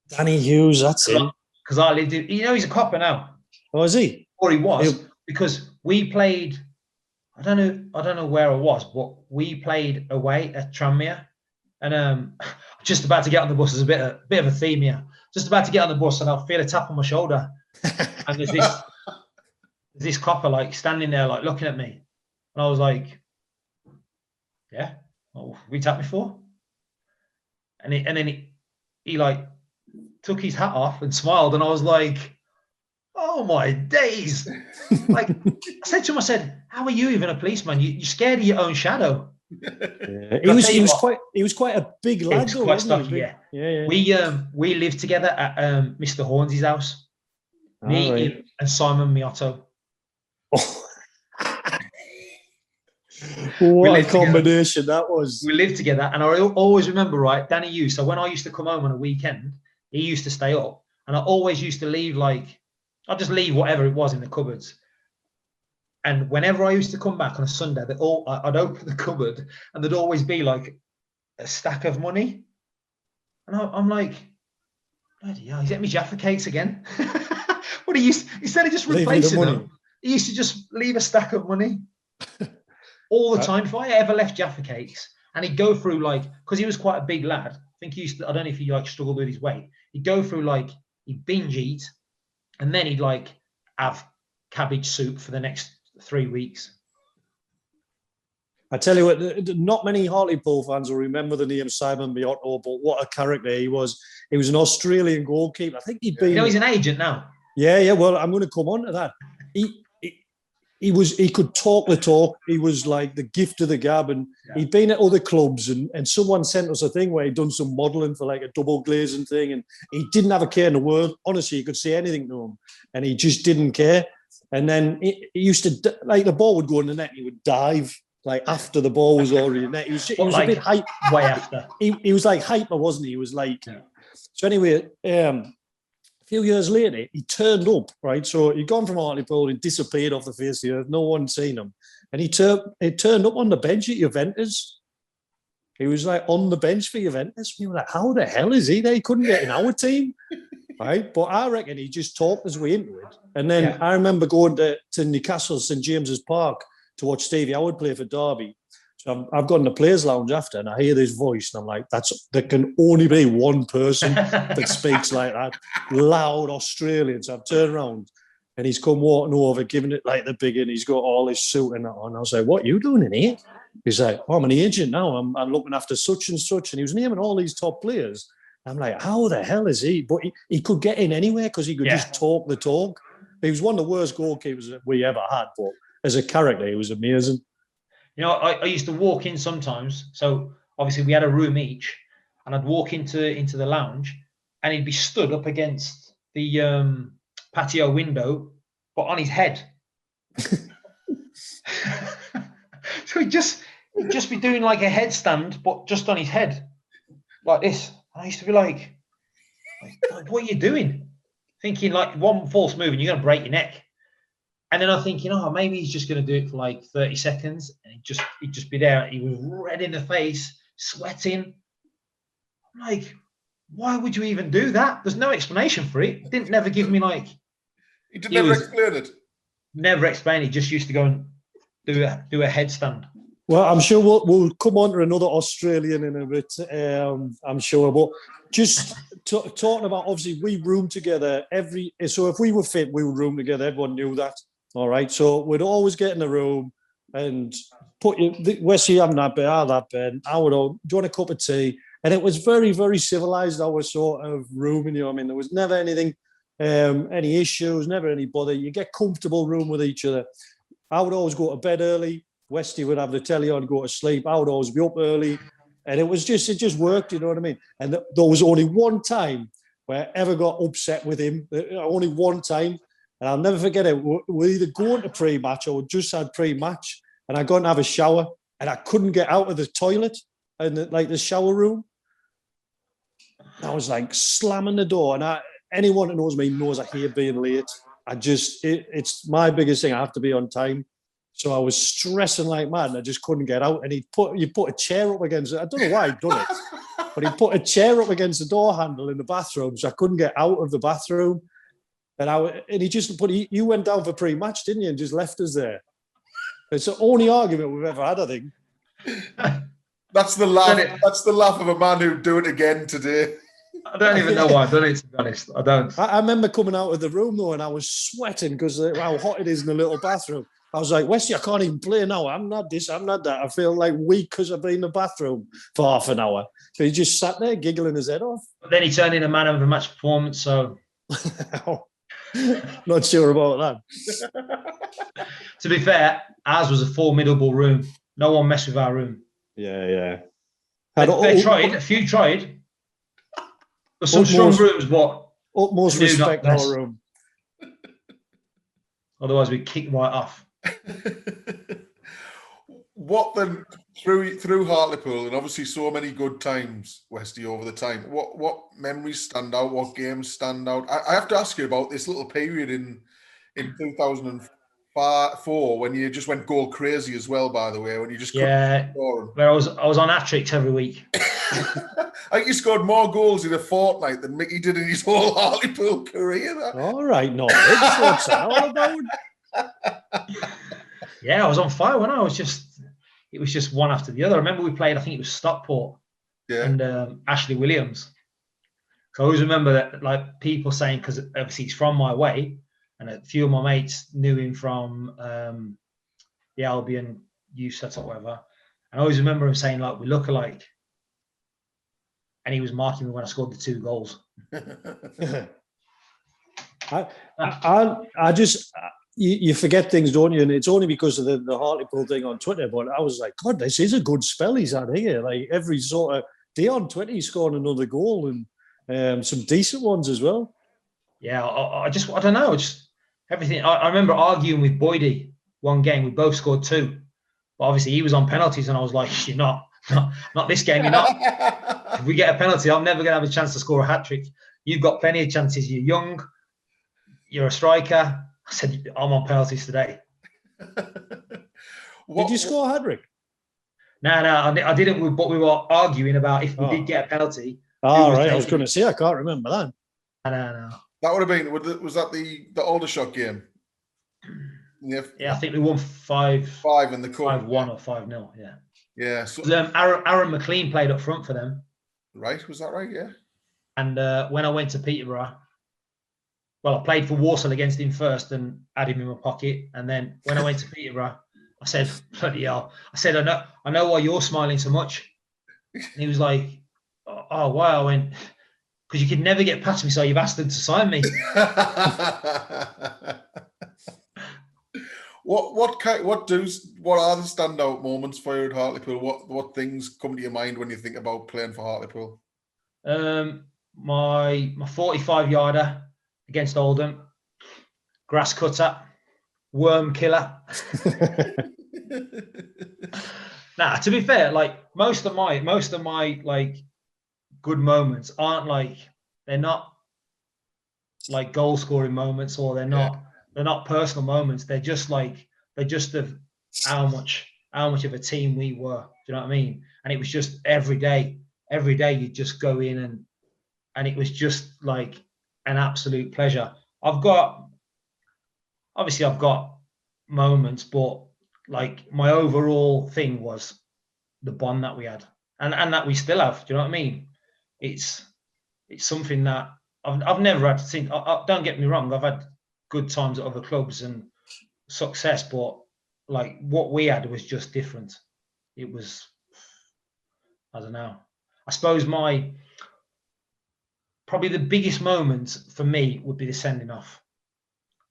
Danny Hughes, that's him. Because I lived in, he's a copper now. Oh, is he? Or he was, because we played, I don't know where I was, but we played away at Tranmere. And just about to get on the bus, there's a bit of a theme here. Just about to get on the bus and I'll feel a tap on my shoulder. And there's this copper like standing there like looking at me. And I was like, yeah, what we tapped me for? And then he like took his hat off and smiled, and I was like, oh my days. Like I said to him, I said, how are you even a policeman? You're scared of your own shadow. Yeah. He was quite a big lad. He was quite stocky, yeah. We lived together at Mr. Hornsey's house. Him, and Simon Miotto. What a combination that was. We lived together, and I always remember, right, Danny Hughes. So when I used to come home on a weekend, he used to stay up, and I always used to leave I'd just leave whatever it was in the cupboards. And whenever I used to come back on a Sunday, I'd open the cupboard, and there'd always be like a stack of money. And I'm like, bloody hell, he's getting me Jaffa cakes again. What instead of just replacing them, he used to just leave a stack of money all the time. If I ever left Jaffa cakes, and he'd go through because he was quite a big lad. I think he used to, I don't know if he struggled with his weight. He'd go through he'd binge eat, and then he'd have cabbage soup for the next 3 weeks. I tell you what, not many Hartlepool fans will remember the name Simon Miotto, but what a character he was. He was an Australian goalkeeper. I think he'd been. He's an agent now. Yeah. Well, I'm going to come on to that. He could talk the talk. He was like the gift of the gab, and he'd been at other clubs, and someone sent us a thing where he'd done some modelling for a double glazing thing, and he didn't have a care in the world. Honestly, you could say anything to him, and he just didn't care. And then he used to, the ball would go in the net, and he would dive after the ball was already in the net. He was a bit hyper. Way after. He was hyper, wasn't he? He was So anyway, a few years later, he turned up, right? So he'd gone from Hartlepool and disappeared off the face of the earth. No one seen him. And he turned up on the bench at Juventus. He was on the bench for Juventus. We were like, how the hell is he there? He couldn't get in our team. Right? But I reckon he just talked his way into it. And then I remember going to Newcastle, St. James's Park to watch Stevie Howard play for Derby. So I've gone to the players' lounge after, and I hear this voice, and I'm like, there can only be one person that speaks like that, loud Australian. So I've turned around, and he's come walking over, giving it the big, and he's got all his suit and that on. I was like, what are you doing in here? He's like, I'm an agent now. I'm looking after such and such. And he was naming all these top players. I'm like, how the hell is he? But he could get in anywhere because he could just talk the talk. He was one of the worst goalkeepers that we ever had, but as a character, he was amazing. I used to walk in sometimes. So obviously we had a room each, and I'd walk into the lounge, and he'd be stood up against the patio window, but on his head. So he'd just be doing a headstand, but just on his head, like this. I used to be like, what are you doing? Thinking one false move and you're going to break your neck. And then I'm thinking, maybe he's just going to do it for 30 seconds. And he'd just be there. He was red in the face, sweating. I'm like, why would you even do that? There's no explanation for it. He didn't never give me He never explain it. Never explain it. He just used to go and do a headstand. Well, I'm sure we'll come on to another Australian in a bit. I'm sure, but just talking about, obviously we roomed together so if we were fit, we would room together. Everyone knew that. All right, so we'd always get in a room and Wesley having that bed, I'll that bed. I would, do you want a cup of tea? And it was very, very civilized, our sort of rooming. You know what I mean? There was never anything, any issues, never any bother. You get comfortable room with each other. I would always go to bed early. Westy would have the telly on, go to sleep. I would always be up early. And it just worked, you know what I mean? And there was only one time where I ever got upset with him, only one time. And I'll never forget it. We're either going to pre-match or we just had pre-match. And I got to have a shower and I couldn't get out of the toilet and the shower room. I was like slamming the door. And anyone who knows me knows I hate being late. It's my biggest thing. I have to be on time. So I was stressing like mad and I just couldn't get out. And you put a chair up against it. I don't know why he'd done it, but he put a chair up against the door handle in the bathroom. So I couldn't get out of the bathroom. And he just you went down for pre-match, didn't you? And just left us there. It's the only argument we've ever had, I think. That's the laugh. That's the laugh of a man who'd do it again today. I don't even know why I've done it, to be honest. I don't. I remember coming out of the room though, and I was sweating because how hot it is in the little bathroom. I was like, Wesley, I can't even play now. I'm not this, I'm not that. I feel like weak because I've been in the bathroom for half an hour. So he just sat there giggling his head off. But then he turned in a man of the match performance, so. Not sure about that. To be fair, ours was a formidable room. No one messed with our room. Yeah. They tried, a few tried. There's some strong rooms, but utmost respect our room. Otherwise, we'd kick right off. What then, through Hartlepool, and obviously so many good times, Westy, over the time, what memories stand out? What games stand out? I have to ask you about this little period in 2004 when you just went goal crazy as well, by the way, when you just where I was on hat-tricks every week. I think you scored more goals in a fortnight than Mickey did in his whole Hartlepool career. All right, no, what's that all about? Yeah, I was on fire when it was just one after the other. I remember we played, I think it was Stockport and Ashley Williams. So I always remember that, like, people saying, because obviously he's from my way, and a few of my mates knew him from the Albion youth set or whatever. And I always remember him saying, like, we look alike. And he was marking me when I scored the 2 goals. I just, you forget things, don't you? And it's only because of the Hartlepool thing on Twitter. But I was like, God, this is a good spell he's had here. Like every sort of day on Twitter, he's scoring another goal and some decent ones as well. Yeah, I don't know. Just everything. I remember arguing with Boydie one game. We both scored 2. But obviously he was on penalties and I was like, you're not this game, you're not. If we get a penalty, I'm never going to have a chance to score a hat-trick. You've got plenty of chances. You're young. You're a striker. I said, I'm on penalties today. Did you score a hat-trick? No, I didn't. But we were arguing about if we did get a penalty. Oh, right. I was going to say, I can't remember that. No. That would have been, was that the Aldershot game? Yeah, I think we won 5 in the cup. 5-1 or 5-0, yeah. Yeah. So, Aaron McLean played up front for them. Right, was that right? Yeah. And when I went to Peterborough, well, I played for Walsall against him first and had him in my pocket. And then when I went to Peterborough, I said, bloody hell. I said, I know why you're smiling so much. And he was like, oh, why? I went, because you could never get past me, so you've asked them to sign me. What are the standout moments for you at Hartlepool? What things come to your mind when you think about playing for Hartlepool? My 45-yarder against Oldham, grass cutter, worm killer. Nah, to be fair, like most of my like good moments aren't like, they're not like goal scoring moments, or they're not personal moments. They're just of how much of a team we were. Do you know what I mean? And it was just every day you'd just go in and it was just like an absolute pleasure. I've got moments, but like my overall thing was the bond that we had, and that we still have. Do you know what I mean? It's something that I've never had to think. Don't get me wrong, I've had good times at other clubs and success, but like what we had was just different. It was, I don't know. I suppose probably the biggest moment for me would be the sending off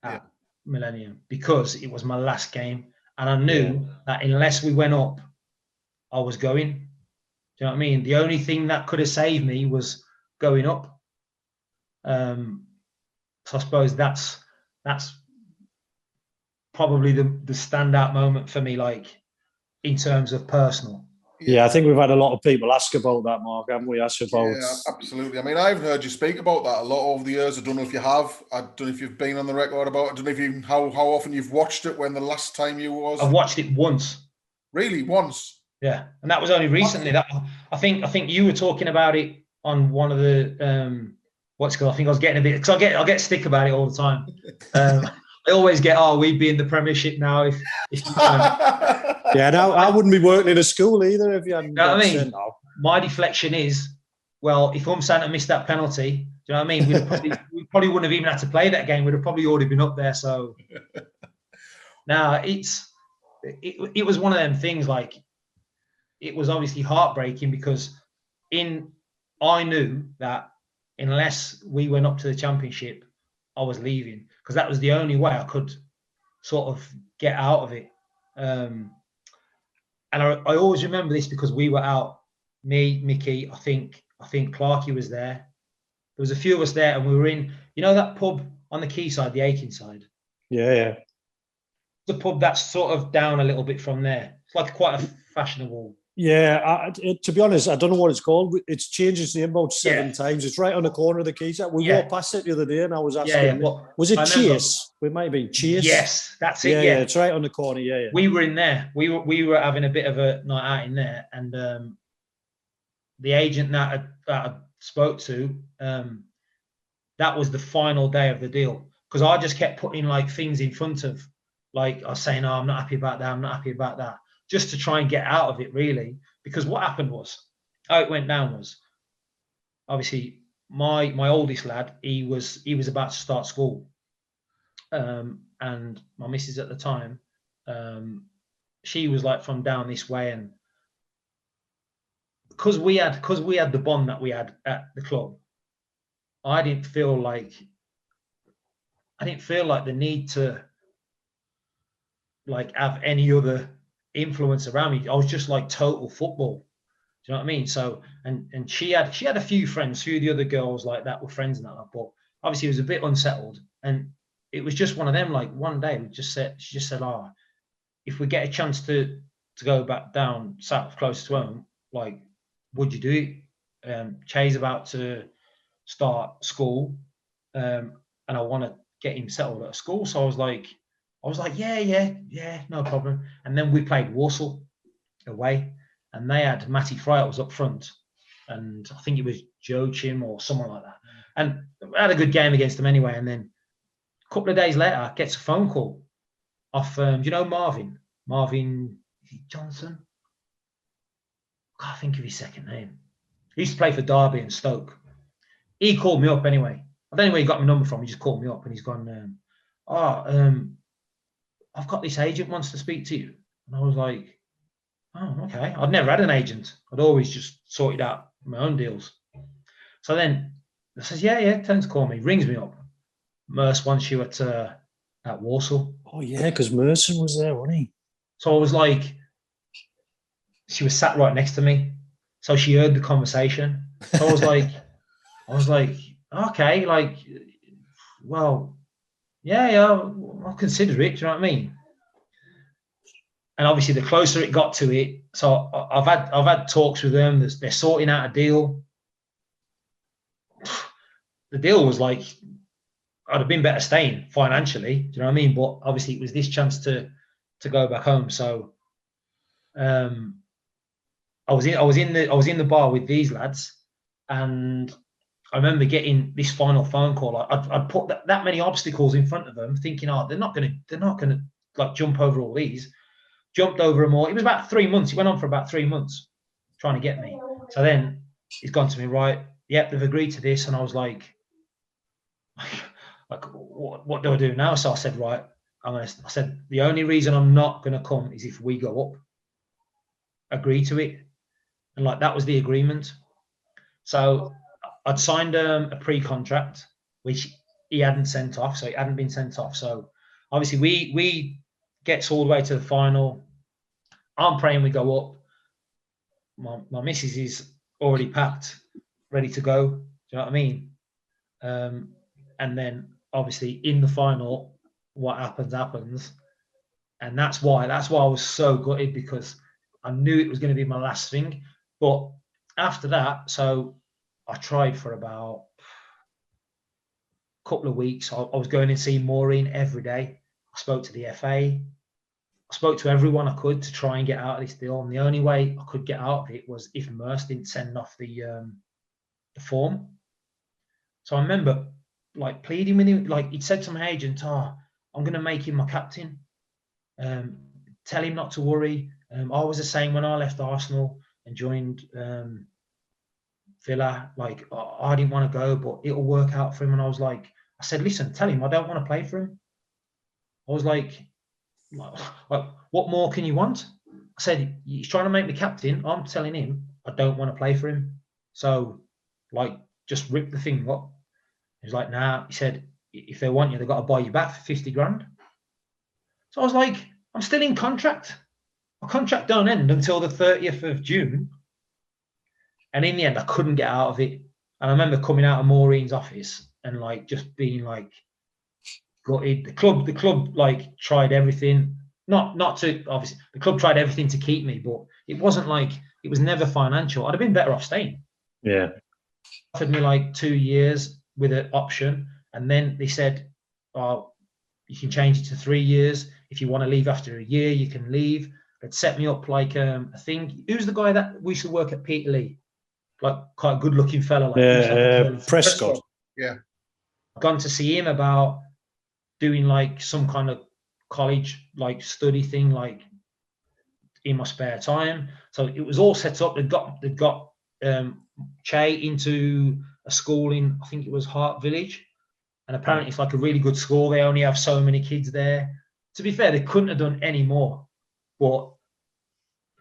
at Millennium, because it was my last game, and I knew that unless we went up, I was going. Do you know what I mean? The only thing that could have saved me was going up. So I suppose that's probably the standout moment for me, like in terms of personal. Yeah, I think we've had a lot of people ask about that, Mark, haven't we? Ask about. Yeah, absolutely. I mean, I've heard you speak about that a lot over the years. I don't know if you have. I don't know if you've been on the record about it. I don't know if you how often you've watched it. When the last time you was? I've watched it once. Really, once? Yeah, and that was only recently. That I think you were talking about it on one of the what's it called? I think I was getting a bit, because I get stick about it all the time. I always get, we'd be in the Premiership now if you Yeah, no, I wouldn't be working in a school either if you hadn't. You know what I mean? My deflection is, well, if Santa missed that penalty, do you know what I mean? We probably wouldn't have even had to play that game. We'd have probably already been up there. So now it was one of them things. Like, it was obviously heartbreaking, because I knew that unless we went up to the Championship, I was leaving, because that was the only way I could sort of get out of it. And I always remember this, because we were out, me, Mickey, I think Clarkey was there. There was a few of us there, and we were in, that pub on the quayside, the Aiken side. Yeah. The pub that's sort of down a little bit from there. It's like quite a fashionable. Yeah, to be honest, I don't know what it's called. It's changed its name about 7 times. It's right on the corner of the quayside. We walked past it the other day, and I was asking, was it Chase? It might have been Chase. Yes, that's it. Yeah, it's right on the corner. Yeah. We were in there. We were having a bit of a night out in there, and the agent that I spoke to, that was the final day of the deal, because I just kept putting like things in front of, like, I was saying, I'm not happy about that. I'm not happy about that, just to try and get out of it, really. Because what happened was, how it went down was, obviously my oldest lad, he was about to start school, and my missus at the time, she was like from down this way, and because we had the bond that we had at the club, I didn't feel like the need to like have any other influence around me. I was just like total football. Do you know what I mean? So, and she had a few friends, a few of the other girls like that were friends and that, but obviously it was a bit unsettled. And it was just one of them, like one day she just said, if we get a chance to go back down south, close to home, like, would you do it? Che's about to start school, and I want to get him settled at a school. So I was like, yeah, no problem. And then we played Walsall away, and they had Matty Fryatt was up front, and I think it was Joe Chim or someone like that. And I had a good game against them anyway. And then a couple of days later, gets a phone call off, Marvin Johnson? I can't think of his second name. He used to play for Derby and Stoke. He called me up anyway. I don't know where he got my number from. He just called me up, and he's gone, I've got this agent wants to speak to you. And I was like, oh, okay. I'd never had an agent. I'd always just sorted out my own deals. So then I says, yeah, tell him to call me. Rings me up. Merce wants you at Walsall. Oh, yeah, because Merson was there, wasn't he? So I was like, she was sat right next to me. So she heard the conversation. So I was like, okay, like, well, yeah, I'll consider it. Do you know what I mean? And obviously, the closer it got to it, so I've had talks with them. They're sorting out a deal. The deal was like, I'd have been better staying financially. Do you know what I mean? But obviously, it was this chance to go back home. So, I was in the bar with these lads, and I remember getting this final phone call. I'd put that many obstacles in front of them, thinking, they're not gonna like jump over all these. jumped over them all. It was about 3 months. It went on for about 3 months trying to get me. So then he's gone to me, right, yep, they've agreed to this. And I was like what do I do now? So I said, right, I said, the only reason I'm not going to come is if we go up. Agree to it. And like, that was the agreement. So I'd signed a pre-contract, which he hadn't sent off. So it hadn't been sent off. So obviously we gets all the way to the final. I'm praying we go up. My missus is already packed, ready to go. Do you know what I mean? And then obviously in the final, what happens. And that's why I was so gutted, because I knew it was going to be my last thing. But after that, so I tried for about a couple of weeks. I was going and seeing Maureen every day. I spoke to the FA. I spoke to everyone I could to try and get out of this deal. And the only way I could get out of it was if Merce didn't send off the form. So I remember like pleading with him, like he'd said to my agent, I'm going to make him my captain. Tell him not to worry. I was the same when I left Arsenal and joined Villa. Like I didn't want to go, but it'll work out for him. And I said, listen, tell him I don't want to play for him. I was like, what more can you want? I said, he's trying to make me captain. I'm telling him I don't want to play for him. So like, just rip the thing up. He's like, nah. He said, if they want you, they've got to buy you back for 50 grand. So I was like, I'm still in contract. My contract don't end until the 30th of June. And in the end, I couldn't get out of it. And I remember coming out of Maureen's office and like just being like gutted. The club like tried everything. Not to, obviously, the club tried everything to keep me, but it wasn't like, it was never financial. I'd have been better off staying. Yeah. Offered me like 2 years with an option, and then they said, "Oh, you can change it to 3 years. If you want to leave after a year, you can leave." It set me up like a thing. Who's the guy that we used to work at Peterlee? Like quite a good-looking fella. Like Prescott. Yeah. I've gone to see him about doing like some kind of college like study thing, like in my spare time. So it was all set up. They'd got Che into a school in, I think it was Hart Village, and apparently it's like a really good school. They only have so many kids there. To be fair, they couldn't have done any more, but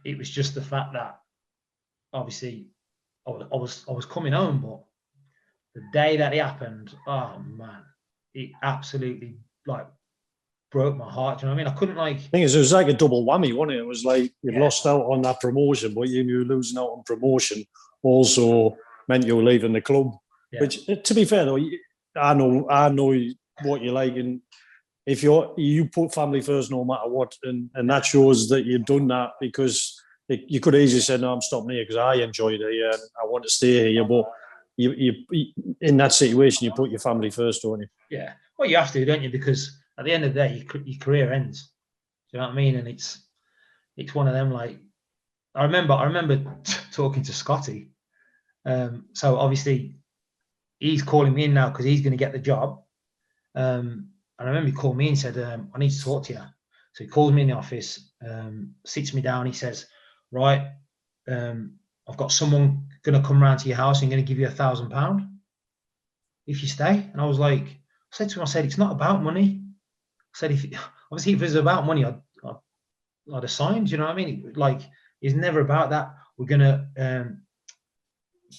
it was just the fact that obviously I was coming home, but the day that it happened, oh man, it absolutely like broke my heart. Do you know what I mean? I couldn't like. The thing is, it was like a double whammy, wasn't it? It was like you lost out on that promotion, but you knew losing out on promotion also meant you were leaving the club. Yeah. Which, to be fair though, I know what you like, and if you put family first no matter what, and that shows that you've done that, because you could easily say, no, I'm stopping here because I enjoyed it here and I want to stay here, but you in that situation you put your family first, don't you? Yeah, well, you have to, don't you? Because at the end of the day, your career ends. Do you know what I mean? And it's one of them. Like I remember talking to Scotty. So obviously he's calling me in now because he's going to get the job. And I remember he called me and said, I need to talk to you. So he calls me in the office, sits me down. He says, right, I've got someone going to come round to your house and going to give you £1,000 if you stay. And I was like, I said to him, it's not about money. I said, if it was about money, I'd have signed. You know what I mean? Like, it's never about that. We're going to,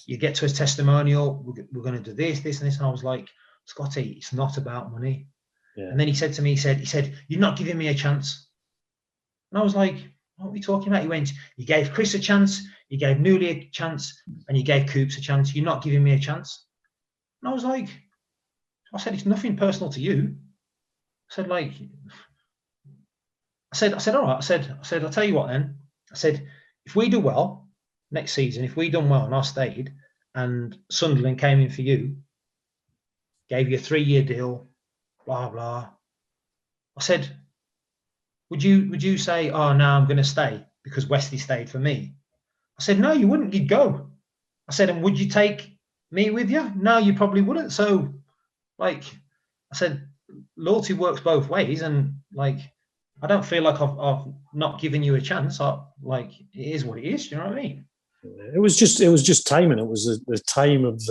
you get to a testimonial, we're going to do this, and this. And I was like, Scotty, it's not about money. Yeah. And then he said to me, he said, you're not giving me a chance. And I was like, what are we talking about? He went, you gave Chris a chance, you gave Newley a chance, and you gave Coops a chance. You're not giving me a chance. And I was like, I said, it's nothing personal to you. I said, like, I said, all right. I said, I'll tell you what then. I said, if we do well next season, if we done well and I stayed and Sunderland came in for you, gave you a 3-year deal, blah, blah. I said, would you say, oh, no, I'm going to stay because Wesley stayed for me? I said, no, you wouldn't. You'd go. I said, and would you take me with you? No, you probably wouldn't. So, like, I said, loyalty works both ways. And, like, I don't feel like I've not given you a chance. Like, it is what it is. Do you know what I mean? It was just timing. It was the time of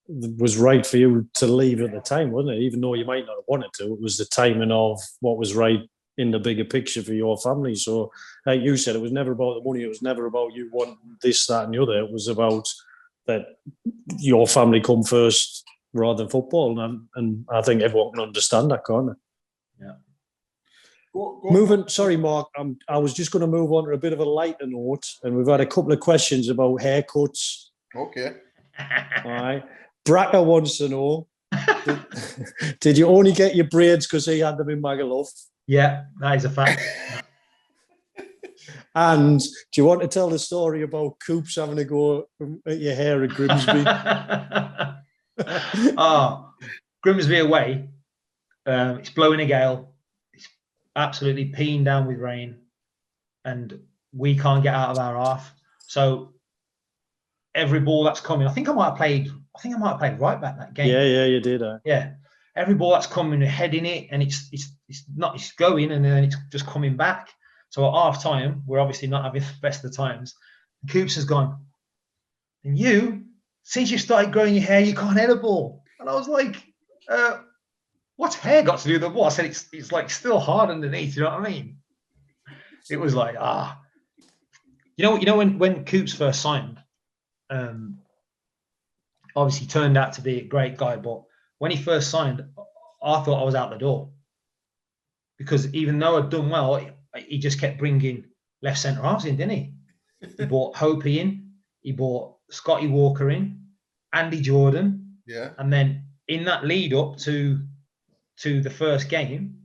was right for you to leave at the time, wasn't it? Even though you might not have wanted to, it was the timing of what was right in the bigger picture for your family. So, like you said, it was never about the money. It was never about you wanting this, that, and the other. It was about that your family come first rather than football, and I think everyone can understand that, can't they? Yeah. Moving, sorry, Mark. I was just going to move on to a bit of a lighter note, and we've had a couple of questions about haircuts. Okay. All right. Bracker wants to know: did you only get your braids because he had them in Magaluf? Yeah, that is a fact. And do you want to tell the story about Coops having a go at your hair at Grimsby? Grimsby away. It's blowing a gale. It's absolutely peeing down with rain, and we can't get out of our half. So every ball that's coming, I think I might have played right back that game. Yeah, you did. Yeah, every ball that's coming, heading it, and it's going, and then it's just coming back. So at half time, we're obviously not having the best of times. And Coops has gone, and you, since you started growing your hair, you can't head a ball. And I was like, what's hair got to do with the ball? I said, it's like still hard underneath. You know what I mean? It was like, you know when Coops first signed, obviously turned out to be a great guy, but when he first signed, I thought I was out the door, because even though I'd done well, he just kept bringing left centre halves in, didn't he? He brought Hopey in, he brought Scotty Walker in, Andy Jordan, and then in that lead up to the first game,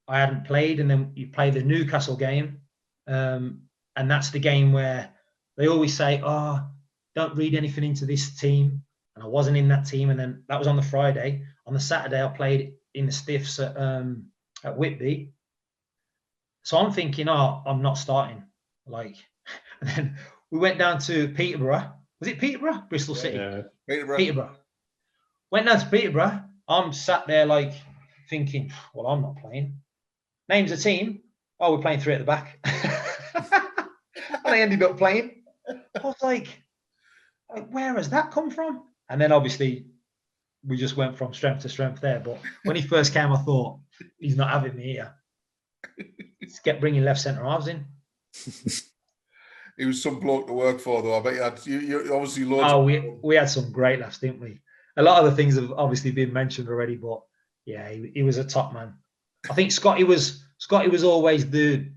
I hadn't played, and then you play the Newcastle game, and that's the game where they always say, don't read anything into this team, and I wasn't in that team. And then that was on the Friday. On the Saturday, I played in the Stiffs at Whitby. So I'm thinking, I'm not starting. Like, and then we went down to Peterborough. Was it Peterborough? Bristol City? Yeah. Peterborough. Went down to Peterborough. I'm sat there like thinking, well, I'm not playing. Names a team. We're playing three at the back. And I ended up playing. I was like, where has that come from? And then obviously we just went from strength to strength there. But when he first came, I thought, he's not having me here. Let's get bringing left centre halves in. He was some bloke to work for, though. I bet you obviously loads. We had some great laughs, didn't we? A lot of the things have obviously been mentioned already, but yeah, he was a top man. I think Scotty was always in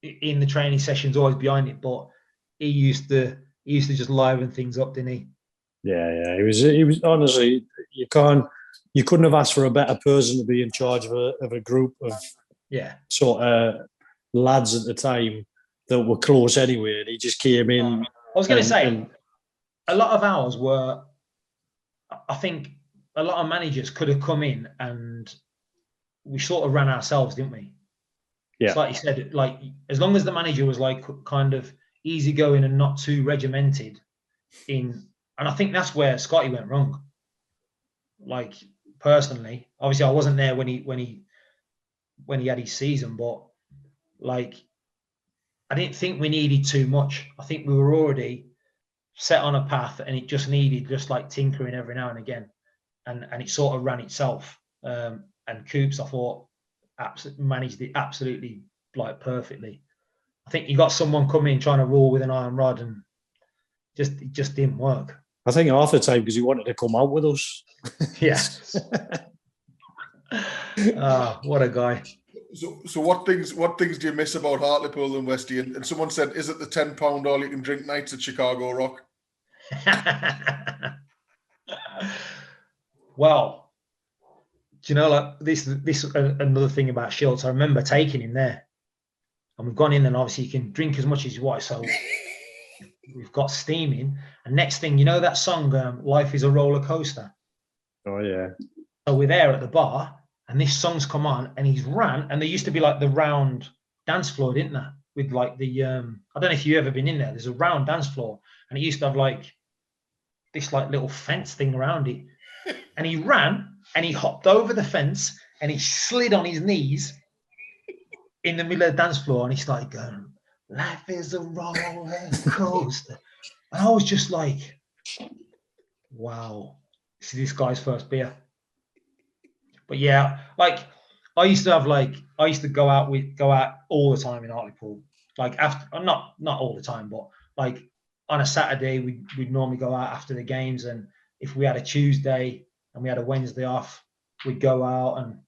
the training sessions, always behind it, but he used to just liven things up, didn't he? Yeah. He was honestly, you couldn't have asked for a better person to be in charge of a group of sort of lads at the time that were close anyway, and he just came in. I was going to say, a lot of ours were, I think a lot of managers could have come in and we sort of ran ourselves, didn't we? Yeah. It's like you said, like, as long as the manager was like kind of easygoing and not too regimented and I think that's where Scotty went wrong. Like, personally, obviously I wasn't there when he had his season, but like, I didn't think we needed too much. I think we were already set on a path, and it just needed just like tinkering every now and again, and it sort of ran itself. And Coops, I thought, managed it absolutely like perfectly. I think you got someone coming in trying to rule with an iron rod, and it just didn't work. I think half the time because he wanted to come out with us. Yes. What a guy. So what things do you miss about Hartlepool and Westy? And someone said, is it the £10 all you can drink nights at Chicago Rock? Well, do you know, like this another thing about Schultz? I remember taking him there, and we've gone in, and obviously you can drink as much as you want. So we've got steaming, and next thing you know, that song "Life Is a Roller Coaster." Oh yeah. So we're there at the bar, and this song's come on, and he's ran, and there used to be like the round dance floor, didn't there? With like the I don't know if you've ever been in there. There's a round dance floor, and it used to have like this like little fence thing around it. And he ran, and he hopped over the fence, and he slid on his knees, in the middle of the dance floor, and he started going, "Life is a roller coaster," and I was just like, "Wow, this is this guy's first beer." But yeah, like I used to go out all the time in Hartlepool. Like after, not all the time, but like on a Saturday, we'd normally go out after the games, and if we had a Tuesday and we had a Wednesday off, we'd go out, and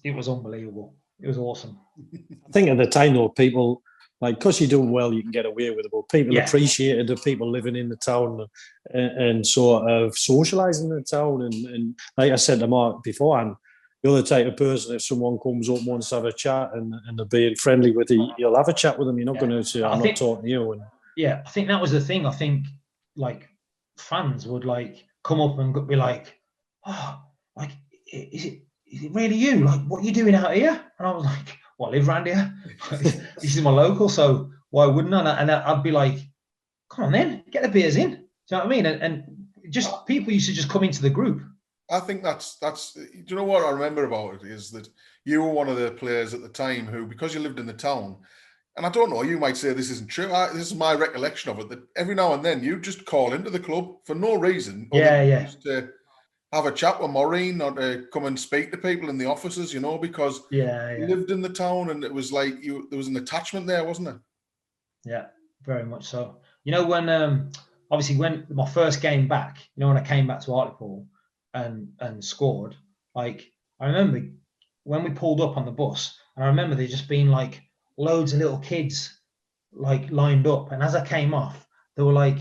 it was unbelievable. It was awesome. I think at the time, though, people, like, because you're doing well, you can get away with it, but people appreciated the people living in the town and sort of socialising in the town. And like I said to Mark beforehand, you're the type of person, if someone comes up and wants to have a chat and they're being friendly with you, you'll have a chat with them. You're not going to say, I'm not talking to you. And yeah, I think that was the thing. I think, like, fans would, like, come up and be like, "Oh, like, is it really you? Like, what are you doing out here?" And I was like, "Well, I live around here. This is my local, so why wouldn't I?" And I'd be like, "Come on then, get the beers in." Do you know what I mean? And just people used to just come into the group. I think that's. Do you know what I remember about it is that you were one of the players at the time who, because you lived in the town, and I don't know, you might say this isn't true. This is my recollection of it, that every now and then you just call into the club for no reason. Yeah. Just to have a chat with Maureen or to come and speak to people in the offices, you know, because you lived in the town and it was like there was an attachment there, wasn't there? Yeah, very much so. You know, when obviously when my first game back, you know, when I came back to Hartlepool and scored, like I remember when we pulled up on the bus, and I remember there just being like loads of little kids like lined up, and as I came off, they were like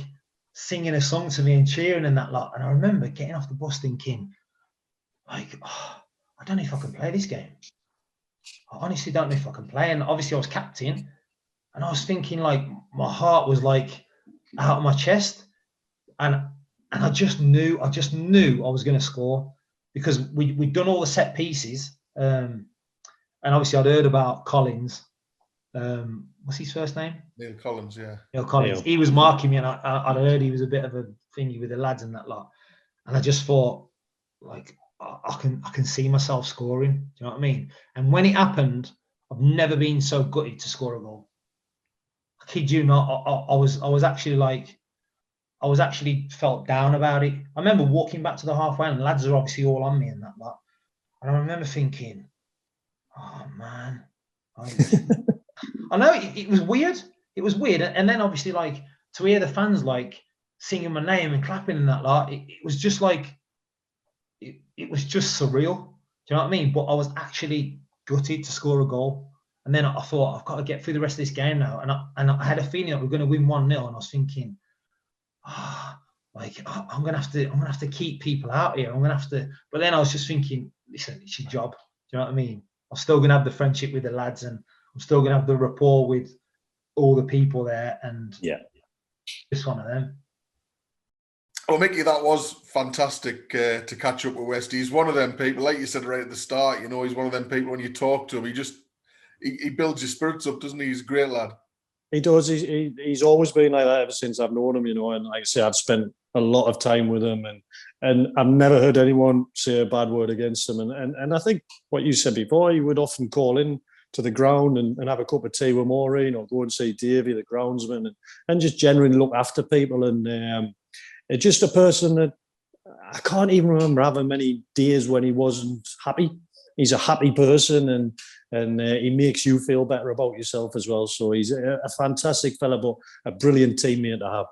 singing a song to me and cheering and that lot. And I remember getting off the bus thinking, like, oh, I don't know if I can play this game. I honestly don't know if I can play. And obviously I was captain, and I was thinking, like, my heart was like out of my chest, and I just knew I was going to score, because we'd done all the set pieces, and obviously I'd heard about Collins. What's his first name? Neil Collins, yeah. Neil Collins. He was marking me, and I'd heard he was a bit of a thingy with the lads and that lot. And I just thought, like, I can see myself scoring. Do you know what I mean? And when it happened, I've never been so gutted to score a goal. I kid you not. I was actually felt down about it. I remember walking back to the halfway, and the lads are obviously all on me and that lot. And I remember thinking, oh man, I know it was weird. It was weird. And then obviously, like, to hear the fans like singing my name and clapping and that lot, it was just like, it was just surreal. Do you know what I mean? But I was actually gutted to score a goal. And then I thought, I've got to get through the rest of this game now. And I had a feeling that we're going to win 1-0. And I was thinking, like, I'm gonna have to keep people out here. I'm gonna have to. But then I was just thinking, listen, it's your job. Do you know what I mean? I'm still gonna have the friendship with the lads, and I'm still gonna have the rapport with all the people there. And just one of them. Well, Mickey, that was fantastic to catch up with West. He's one of them people, like you said right at the start. You know, he's one of them people. When you talk to him, he builds your spirits up, doesn't he? He's a great lad. He does. He's always been like that ever since I've known him, you know. And like I say, I've spent a lot of time with him, and I've never heard anyone say a bad word against him. And I think what you said before, he would often call in to the ground and have a cup of tea with Maureen, or go and see Davey, the groundsman, and just generally look after people. And it's just a person that I can't even remember having many days when he wasn't happy. He's a happy person, and he makes you feel better about yourself as well. So he's a fantastic fella, but a brilliant teammate to have.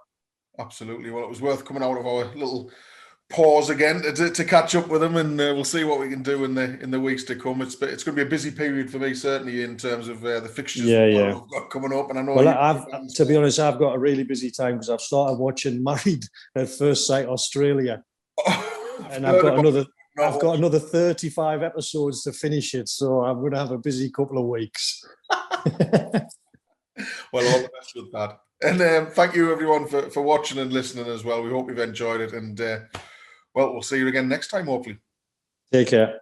Absolutely. Well, it was worth coming out of our little pause again to catch up with him, and we'll see what we can do in the weeks to come. It's going to be a busy period for me, certainly, in terms of the fixtures we've got coming up. And I know, well, to be honest, I've got a really busy time because I've started watching Married at First Sight Australia, and I've got another 35 episodes to finish it, so I'm going to have a busy couple of weeks. Well, all the best with that. And thank you, everyone, for watching and listening as well. We hope you've enjoyed it. And, well, we'll see you again next time, hopefully. Take care.